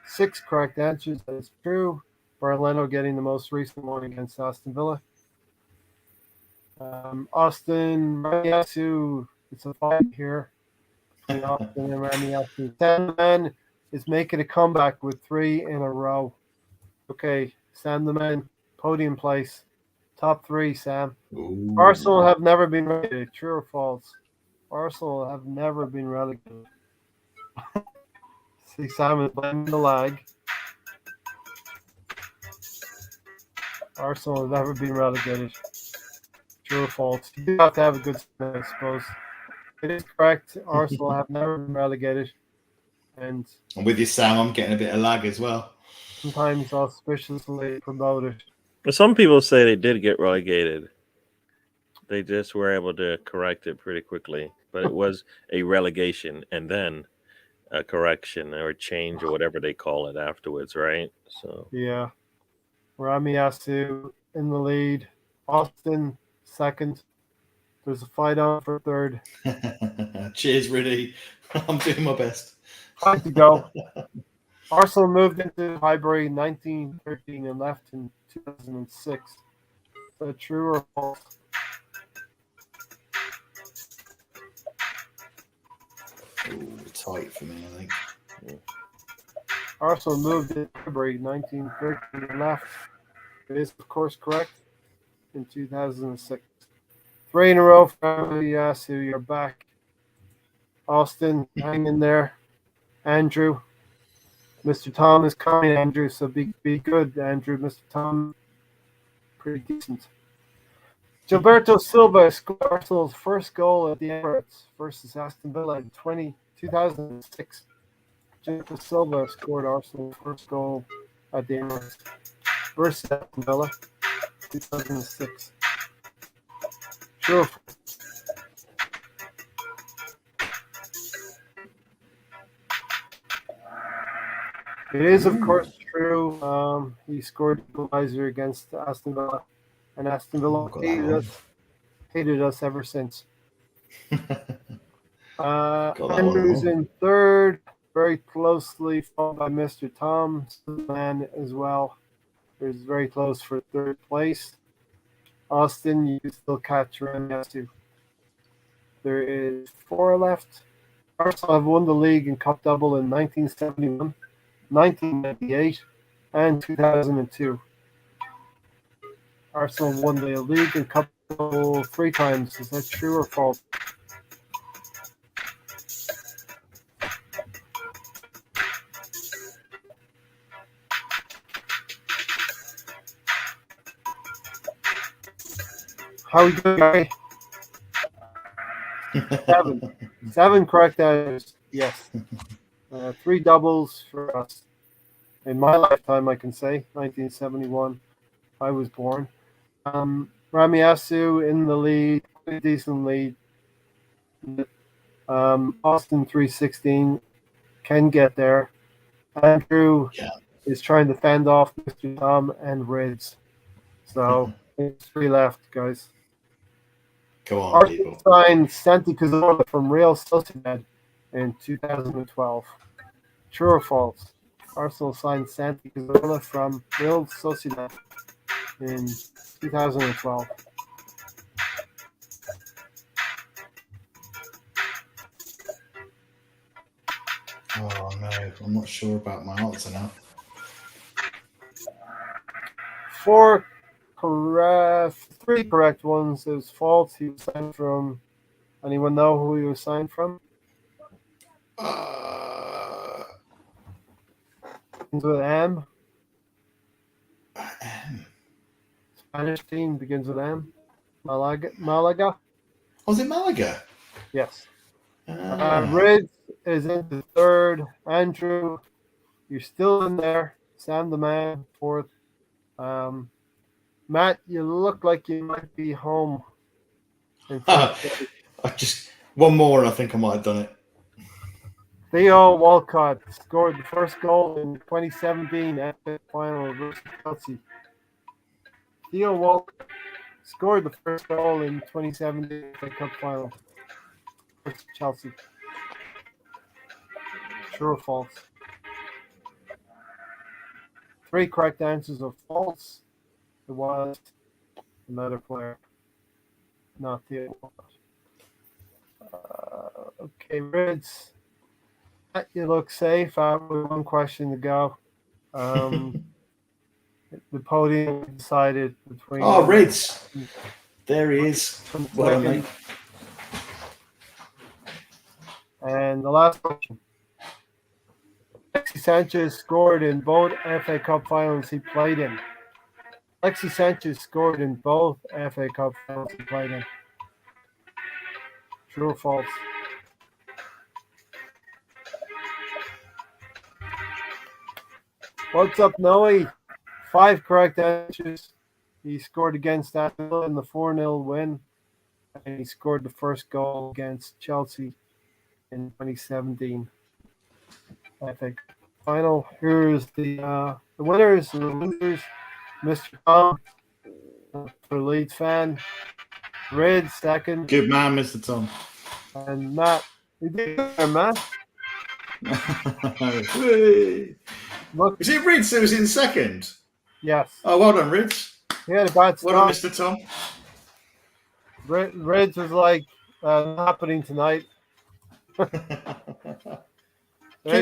Six correct answers. That is true. Barleno getting the most recent one against Aston Villa. Austin Ramiasu. It's a fight here between Austin and Ramiasu. Sam the Man is making a comeback with 3 in a row. Okay, Sam the Man, podium place. Top 3, Sam. Ooh. Arsenal have never been relegated. True or false? Arsenal have never been relegated. See, Sam is blaming the lag. Arsenal have never been relegated. True or false? You do have to have a good spin, I suppose. It is correct. Arsenal have never been relegated. And I'm with you, Sam. I'm getting a bit of lag as well. sometimes auspiciously promoted. But some people say they did get relegated. They just were able to correct it pretty quickly. But it was a relegation and then a correction or a change or whatever they call it afterwards, right? So Yeah. Ramiasu in the lead. Austin second. There's a fight on for third. Cheers, Rudy. I'm doing my best. Time to go. Arsenal moved into Highbury in 1913 and left in 2006. Is that true or false? Ooh, tight for me, I think. Arsenal moved in Highbury in 1913 and left. It is, of course, correct in 2006. 3 in a row for Yasu. You're back. Austin, hang in there. Andrew. Mr. Tom is coming, Andrew, so be good, Andrew. Mr. Tom, pretty decent. Gilberto Silva scored Arsenal's first goal at the Emirates versus Aston Villa in 2006. Gilberto Silva scored Arsenal's first goal at the Emirates versus Aston Villa 2006. Sure. It is, of course, true. He scored equalizer against Aston Villa, and Aston Villa hated us ever since. Andrew's in third, very closely followed by Mr. Tom Man as well. There's very close for third place. Austin, you still catch Ramiasu. There is 4 left. Arsenal have won the league and cup double in 1971. 1998 and 2002. Arsenal won the league and cup 3 times. Is that true or false? How we doing, Gary? 7. 7 correct answers. Yes. Three doubles for us. In my lifetime, I can say, 1971, I was born. Ramiyasu in the lead, pretty decent lead. Austin 316 can get there. Andrew is trying to fend off Mr. Tom and Rids. So it's three left, guys. Go on, Arsenal people. signed Santi Cazorla from Real Sociedad in 2012. True or false? Arsenal signed Santi Cazorla from Real Sociedad in 2012. Oh no, I'm not sure about my answer now. Three correct ones. It was false. He was signed from. Anyone know who he was signed from? Begins with M. Spanish team begins with M. Malaga. Was it Malaga? Yes. Rids is into third. Andrew, you're still in there. Sam the man, fourth. Matt, you look like you might be home. I just one more, and I think I might have done it. Theo Walcott scored the first goal in 2017 FA final versus Chelsea. Theo Walcott scored the first goal in 2017 FA Cup final versus Chelsea. True or false? Three correct answers are false. It was another player, not Theo Walcott. Okay, Rids. You look safe. With one question to go. The podium decided between. Oh, Rids. There he is. Well done, mate. And the last question. Alexis Sanchez scored in both FA Cup finals he played in. Alexis Sanchez scored in both FA Cup finals he played in. True or false? What's up, Noe? 5 correct answers. He scored against Aston Villa in the 4-0 win, and he scored the first goal against Chelsea in 2017 FA final. Here's the winners and the losers. Mr. Tom, for Leeds fan. Red second. Good man, Mr. Tom. And Matt. You did there, Matt. Look, Was it Rids that was in second? yes. Oh, well done, Rids. He had a bad start. Well done, Mr. Tom. Reds was like happening tonight. Came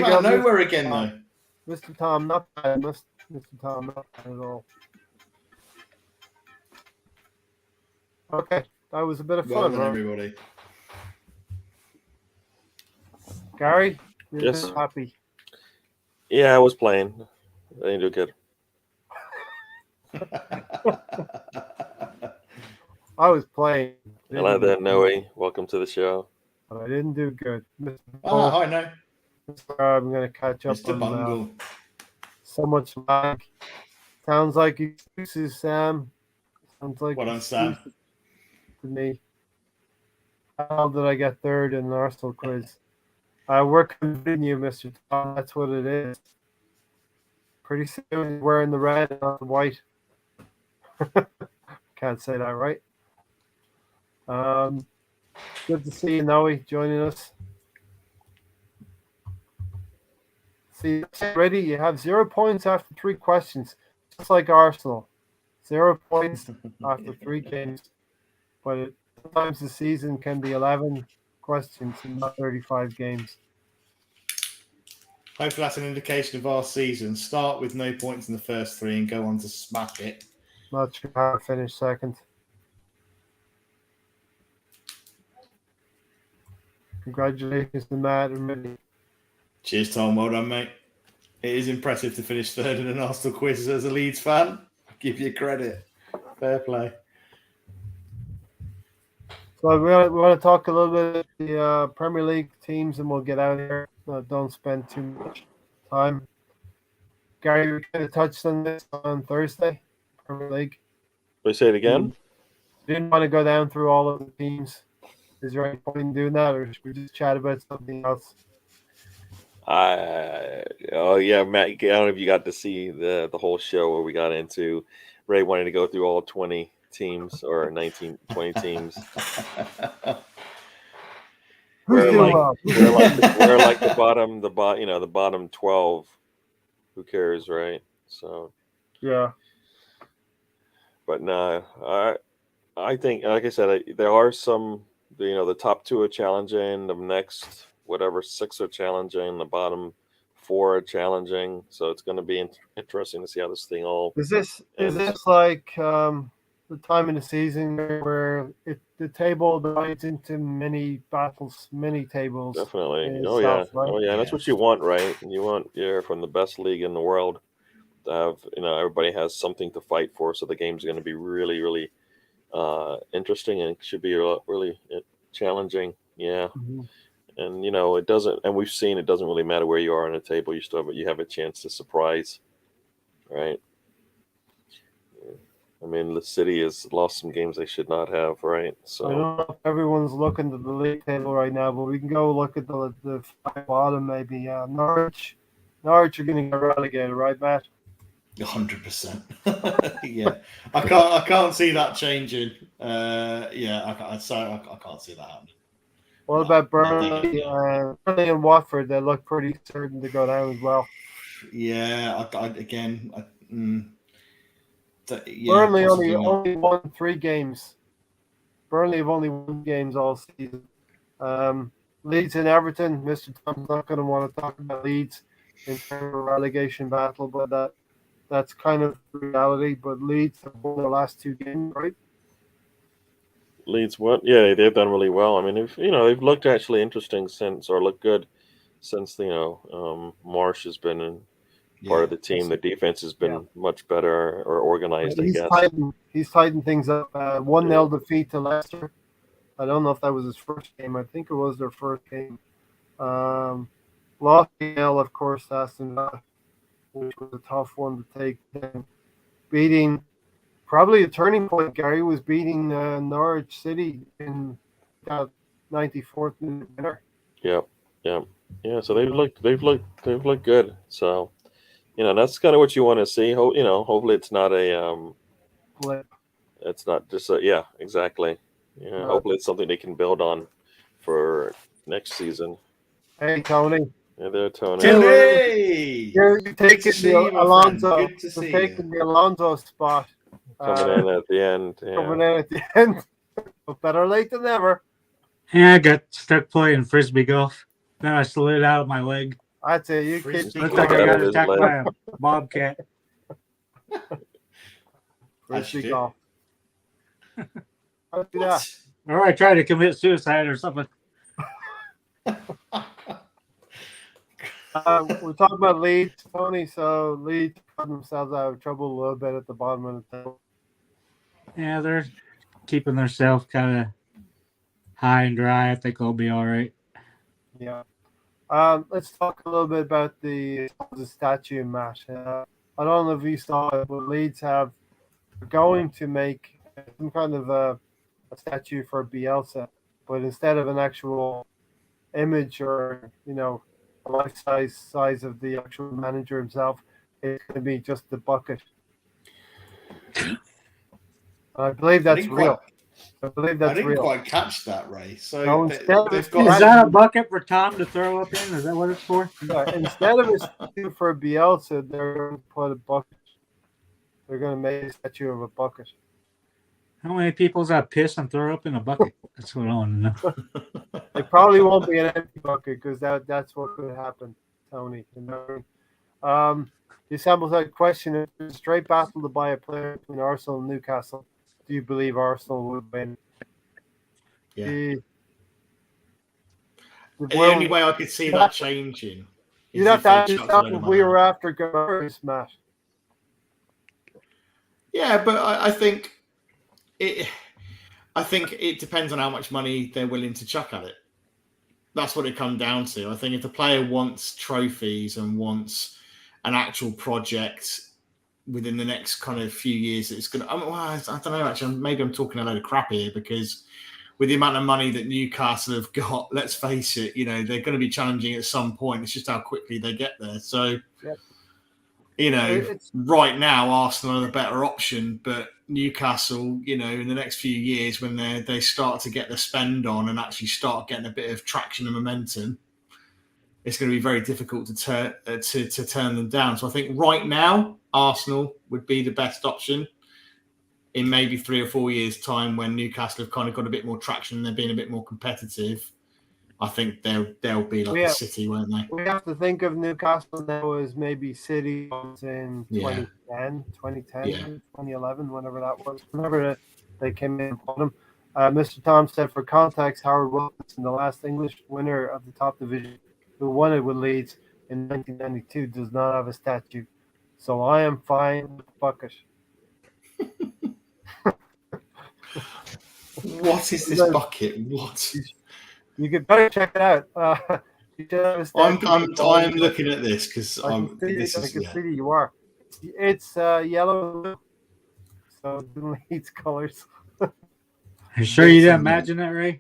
out of nowhere again, though. Mr. Tom, not bad. Mr. Tom, not bad at all. Okay, that was a bit of Well fun, done, right? everybody. Gary, you're Yes. happy. Yeah, I was playing. I didn't do good. I was playing. Hello there, Noe. Welcome to the show. But I didn't do good. Mr. Oh, hi, no. I'm going to catch up Mr. on Bungle. so much lag. Sounds like excuses, Sam. Sounds like Well done, Sam. excuses to me. How did I get third in an Arsenal quiz? We're convincing you, Mr. Tom. That's what it is. Pretty soon he's wearing the red and not the white. Can't say that, right? Good to see you, Noe, joining us. See, ready? You have 0 points after 3 questions, just like Arsenal. 0 points after 3 games. But sometimes the season can be 11 questions and not 35 games. Hopefully that's an indication of our season. Start with no points in the first 3 and go on to smash it. Not sure how to finish second. Congratulations to Matt and Millie. Cheers, Tom. Well done, mate. It is impressive to finish third in an Arsenal quiz as a Leeds fan. I'll give you credit. Fair play. So we want to talk a little bit of the Premier League teams, and we'll get out of here. Don't spend too much time. Gary, we kind of touched on this on Thursday, Premier League. We say it again. Didn't want to go down through all of the teams. Is there any point in doing that, or should we just chat about something else? Oh yeah, Matt. I don't know if you got to see the whole show where we got into Ray wanting to go through all 20 teams or 19, 20 teams. Who's We're doing like, well? we're like the bottom 12. Who cares, right? So, Yeah. but no, I think, like I said, there are some. The top 2 are challenging. The next, whatever, 6 are challenging. The bottom 4 are challenging. So it's going to be interesting to see how this thing all. Is this ends. like the time in the season where the table divides into many battles, many tables? Definitely. in Oh yeah. itself, right? Oh yeah. That's what you want, right? You want from the best league in the world to have everybody has something to fight for. So the game's going to be really, really interesting, and it should be really challenging. Yeah. Mhm. And it doesn't. And we've seen it doesn't really matter where you are on the table. You have a chance to surprise, right? I mean, the City has lost some games they should not have, right? I So don't know if everyone's looking at the league table right now, but we can go look at the bottom maybe. Norwich are going to get relegated, right, Matt? 100%. Yeah, I can't see that changing. Yeah, I can't see that happening. What about Burnley? Burnley and Watford, they look pretty certain to go down as well. Yeah, Burnley only won 3 games. Burnley have only won games all season. Leeds and Everton, Mr. Tom's not going to want to talk about Leeds in terms of relegation battle, but that's kind of reality. But Leeds have won their last 2 games, right? Leeds, what? Yeah, they've done really well. I mean, they've looked actually interesting looked good since Marsh has been part of the team. The defense has been much better or organized, I guess. He's tightened things up. 1-0 defeat to Leicester. I don't know if that was his first game. I think it was their first game. Lost 0, of course, Aston Villa, which was a tough one to take. Then beating, probably a turning point. Gary was beating Norwich City in that 94th minute winner. Yeah. So they've looked good. So that's kind of what you want to see. Hopefully it's not a Flip. It's not just exactly. Yeah, hopefully it's something they can build on for next season. Hey, Tony. Yeah, there, Tony. Hey! You're taking the Alonso. Good to You're see taking the Alonso spot. Coming in at the end. Yeah. Coming in at the end. But better late than never. Yeah, I got stuck playing frisbee golf. Then I slid out of my leg. I'd say you Frisbee kids. Looks like I Out got of his attacked leg. by a bobcat. Frisbee golf. How do that? What? Or I tried to commit suicide or something. We're talking about Leeds, Tony. So Leeds found themselves out of trouble a little bit at the bottom of the table. Yeah, they're keeping themselves kind of high and dry. I think they'll be all right. Yeah. Let's talk a little bit about the statue, Matt. I don't know if you saw it, but Leeds are going to make some kind of a statue for Bielsa, but instead of an actual image or a life size of the actual manager himself, it's going to be just the bucket. I believe that's real. I believe that's I didn't real. quite catch that, Ray. So No, instead they've Is got that a bucket for Tom to throw up in? Is that what it's for? Yeah, instead of a statue for Bielsa, they're going to put a bucket. They're going to make a statue of a bucket. How many people's that piss and throw up in a bucket? That's what I want to know. It probably won't be an empty bucket because that's what could happen, Tony. This samples that question: it's a straight battle to buy a player between Arsenal and Newcastle. Do you believe Arsenal would win? Yeah. The only way I could see that changing. You'd have to ask yourself if we were after Gunners, Matt. Yeah, but I think I think it depends on how much money they're willing to chuck at it. That's what it comes down to. I think if the player wants trophies and wants an actual project within the next kind of few years, it's going to. I don't know. Actually, maybe I'm talking a load of crap here because with the amount of money that Newcastle have got, let's face it, they're going to be challenging at some point. It's just how quickly they get there. So, right now, Arsenal are the better option, but Newcastle, in the next few years, when they start to get the spend on and actually start getting a bit of traction and momentum, it's going to be very difficult to turn them down. So I think right now, Arsenal would be the best option. In maybe 3 or 4 years' time, when Newcastle have kind of got a bit more traction and they're being a bit more competitive, I think they'll be like a City, won't they? We have to think of Newcastle now as maybe City was in 2010, 2011, whenever that was. Whenever they came in and put them. Mr. Tom said, for context, Howard Wilkinson, the last English winner of the top division, who won it with Leeds in 1992, does not have a statue. So I am fine with the bucket. What is this bucket? What? You could better check it out. I'm looking at this because I can see you are. It's yellow and blue. So it Leeds colors. You sure you didn't imagine that, Ray?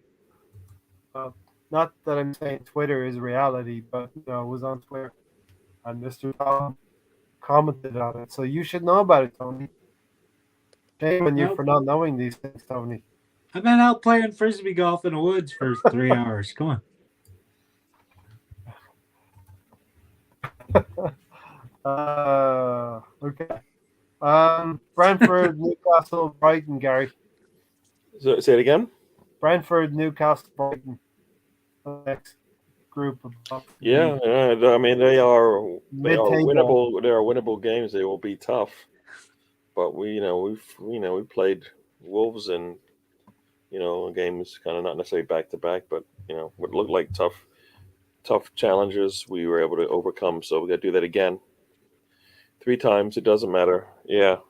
Not that I'm saying Twitter is reality, but it was on Twitter, and Mr. Tom commented on it. So you should know about it, Tony. Shame on you for not knowing these things, Tony. I've been out playing frisbee golf in the woods for 3 hours. Come on. Okay. Brentford, Newcastle, Brighton, Gary. So, say it again. Brentford, Newcastle, Brighton. Next group of I mean they are winnable. They are winnable games. They will be tough, but we've played Wolves and games kind of not necessarily back to back, but would look like tough challenges we were able to overcome. So we got to do that again 3 times. It doesn't matter. Yeah,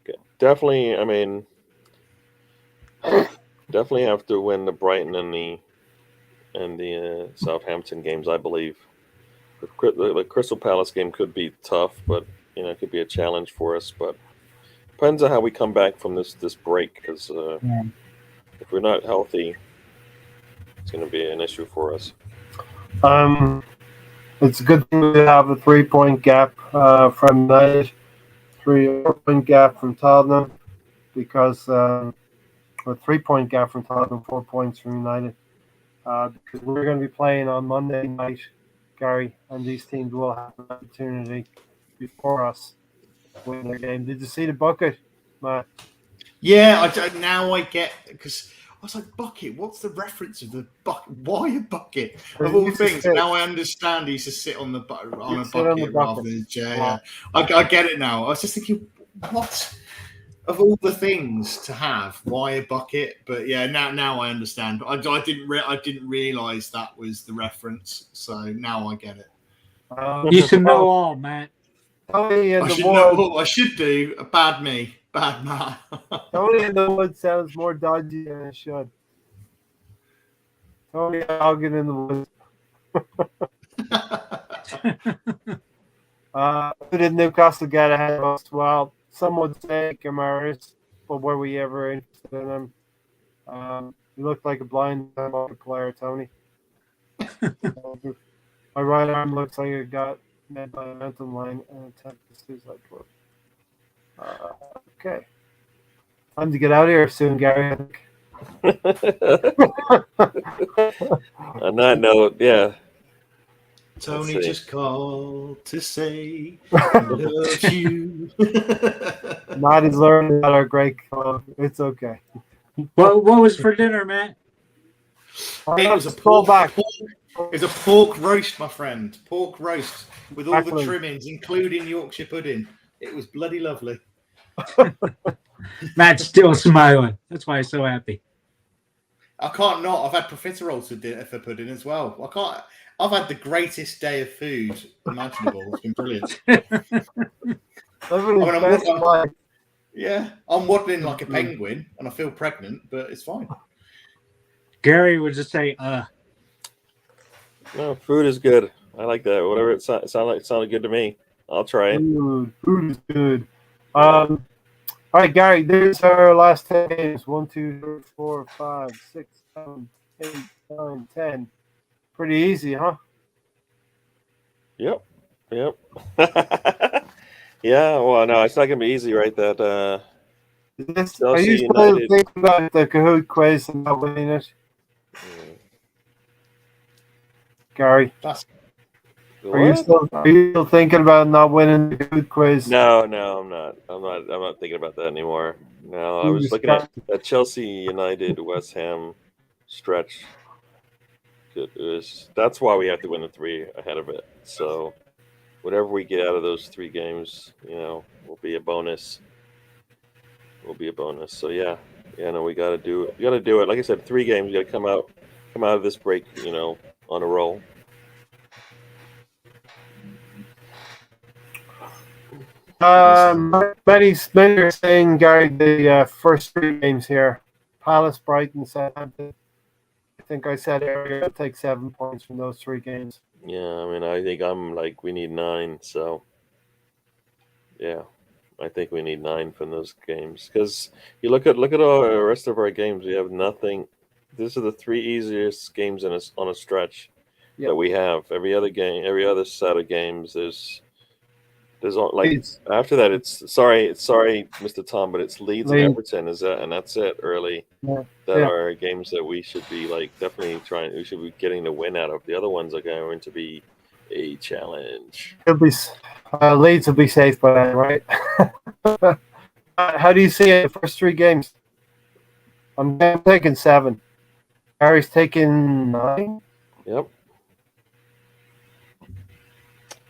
okay. Definitely. I mean. Definitely have to win the Brighton and the Southampton games, I believe. The Crystal Palace game could be tough, but it could be a challenge for us. But depends on how we come back from this break, because if we're not healthy, it's going to be an issue for us. It's a good thing to have a 3-point gap from United, 3-point gap from Tottenham, because. A 3-point gap from Tottenham, 4 points from United. Because we're going to be playing on Monday night, Gary, and these teams will have an opportunity before us to win their game. Did you see the bucket, Matt? Yeah, now I get, because I was like, bucket, what's the reference of the bucket? Why a bucket? Of all things, now I understand he used to sit on a bucket rather than a chair. Yeah. I get it now. I was just thinking, what? Of all the things to have, why a bucket? But yeah, now I understand. I didn't realize that was the reference, so now I get it. You should know all, Matt. I should do. Bad me, bad Matt. Tony in the Woods sounds more dodgy than it should. Tony Hogan in the Woods. Who did Newcastle get ahead of us? Well, some would say Kamara's, but were we ever interested in him? He looked like a blind player, Tony. My right arm looks like it got made by a mental line and attempt to suicide twirl. Okay. Time to get out of here soon, Gary. On that note, yeah. Tony just called to say I love you. Matt is learning about our great club. It's okay. What was for dinner, Matt? It was a pork roast, my friend. Pork roast with all the trimmings, including Yorkshire pudding. It was bloody lovely. Matt's still smiling. That's why he's so happy. I can't not. I've had profiterole for pudding as well. I've had the greatest day of food imaginable. It's been brilliant. Yeah, I'm waddling like a penguin, and I feel pregnant, but it's fine. Gary would just say, No, food is good. I like that. Whatever it sounded good to me. I'll try it. Food is good. All right, Gary. There's our last 10 games. 1, 2, 3, 4, 5, 6, 7, 8, 9, 10. Pretty easy, huh? Yep. Yeah. Well, no, it's not gonna be easy, right? That Are Chelsea you still United. thinking about the Kahoot quiz and not winning it, Gary? Are you still thinking about not winning the Kahoot quiz? No, I'm not. I'm not thinking about that anymore. No, I was looking at that Chelsea United West Ham stretch. That's why we have to win the 3 ahead of it. So whatever we get out of those 3 games, will be a bonus. So yeah, no, we got to do it. We got to do it. Like I said, 3 games. We got to come out of this break, on a roll. Many are saying, Gary, the first 3 games here: Palace, Brighton, Southampton. I think I said earlier, I'll take 7 points from those 3 games. Yeah, I mean, I think I'm like, we need 9. So yeah, I think we need 9 from those games, because you look at all the rest of our games. We have nothing. These are the 3 easiest games on a stretch that we have. Every other set of games, there's like Leeds. After that, it's sorry, Mr. Tom, but it's Leeds and Leeds. Everton, and that's it early. Yeah. That are games that we should be definitely trying. We should be getting the win out of. The other ones are going to be a challenge. Leeds will be safe by then, right? How do you see it? The first 3 games? I'm taking 7. Harry's taking 9.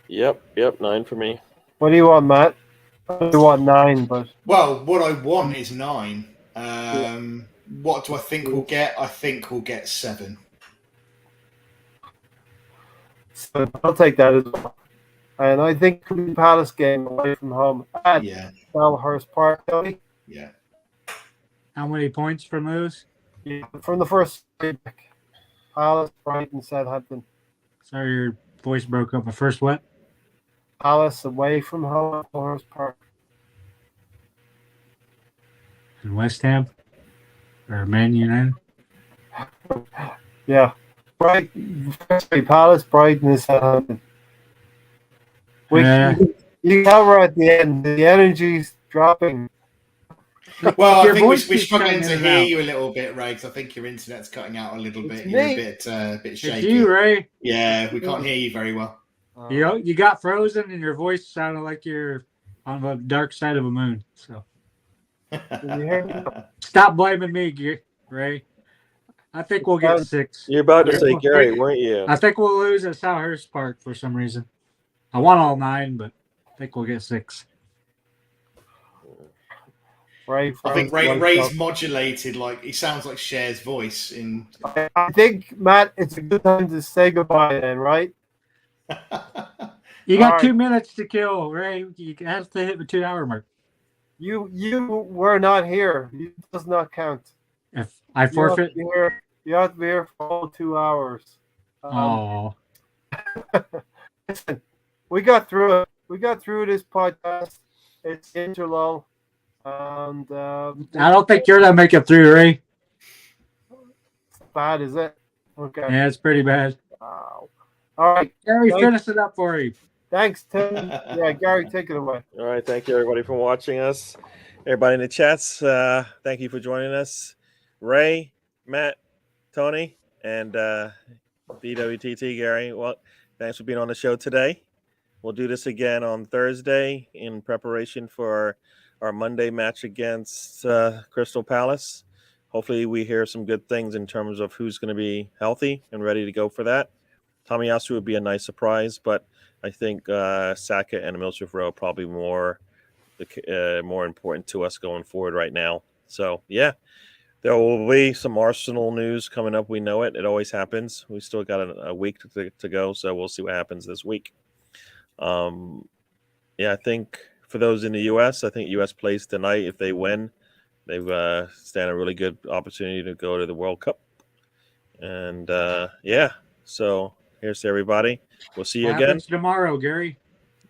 Yep. 9 for me. What do you want, Matt? I want 9, but Well, what I want is 9. What do I think we'll get? I think we'll get 7. so I'll take that as well. And I think the Palace game away from home at Selhurst Park, Tony. Yeah. how many points from those? Yeah, from the first game, Palace, Brighton, Southampton. Sorry, your voice broke up. The first what? Palace away from home at Selhurst Park. In West Ham? Or Man United? Yeah. Palace, Brighton, and Southampton. You cover at the end. The energy's dropping. Well, Your I think voice we're keeps struggling cutting to in and hear out. you a little bit, Ray, because I think your internet's cutting out a little bit. It's You're me. a bit It's shaky. you, Ray. Yeah, we can't hear you very well. You got frozen and your voice sounded like you're on the dark side of a moon. So Can you hear me? stop blaming me, Ray. I think we'll get 6. You're about to say Gary, weren't you? I think we'll lose at Selhurst Park for some reason. I want all 9, but I think we'll get 6. Ray, I think Ray's modulated, like he sounds like Cher's voice in. I think, Matt, it's a good time to say goodbye then, right? You got All 2 right. minutes to kill, Ray. You have to hit the 2-hour mark. You were not here. It does not count. If I forfeit, You have to be here for all 2 hours. Listen, we got through it. We got through this podcast. It's interlull. And I don't think you're gonna make it through, Ray. bad, is it? Okay. Yeah, it's pretty bad. Wow. All right. Gary, finish it up for you. Thanks, Tim. Yeah, Gary, take it away. All right, thank you everybody for watching us. Everybody in the chats, thank you for joining us. Ray, Matt, Tony, and BWTT, Gary. Well, thanks for being on the show today. We'll do this again on Thursday in preparation for our Monday match against Crystal Palace. Hopefully we hear some good things in terms of who's going to be healthy and ready to go for that. Tomiyasu would be a nice surprise, but I think Saka and Emile Rowe probably more important to us going forward right now. So, yeah, there will be some Arsenal news coming up. We know it. It always happens. We still got a week to go, so we'll see what happens this week. Yeah, I think for those in the U.S., I think U.S. plays tonight. If they win, they stand a really good opportunity to go to the World Cup. And yeah, so here's to everybody. We'll see you What again. happens tomorrow, Gary?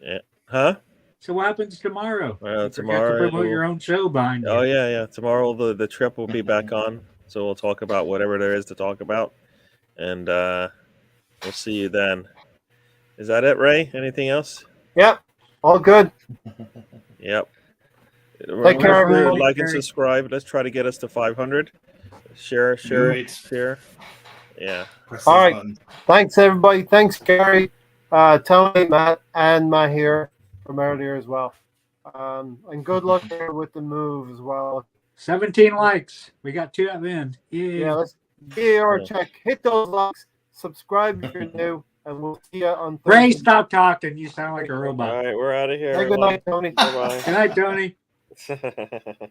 Yeah. Huh? So what happens tomorrow? You forgot Tomorrow. to promote your own show behind you. Oh yeah. Tomorrow the trip will be back on, so we'll talk about whatever there is to talk about, and we'll see you then. Is that it, Ray? Anything else? Yep. All good. Yep. Take care, Remember, everybody. like and subscribe. Let's try to get us to 500. Share. Do it. Share. Yeah. Press All those right. buttons. Thanks, everybody. Thanks, Gary, Tony, Matt, and Mahir from earlier as well. And good luck there with the move as well. 17 likes. We got 2 at the end. Yeah, let's VAR check. Hit those likes. Subscribe if you're new, and we'll see you on Thursday. Ray, stop talking. You sound like a All robot. right, we're out of here. Say good night, Tony. Bye Good night, Tony. bye. Bye.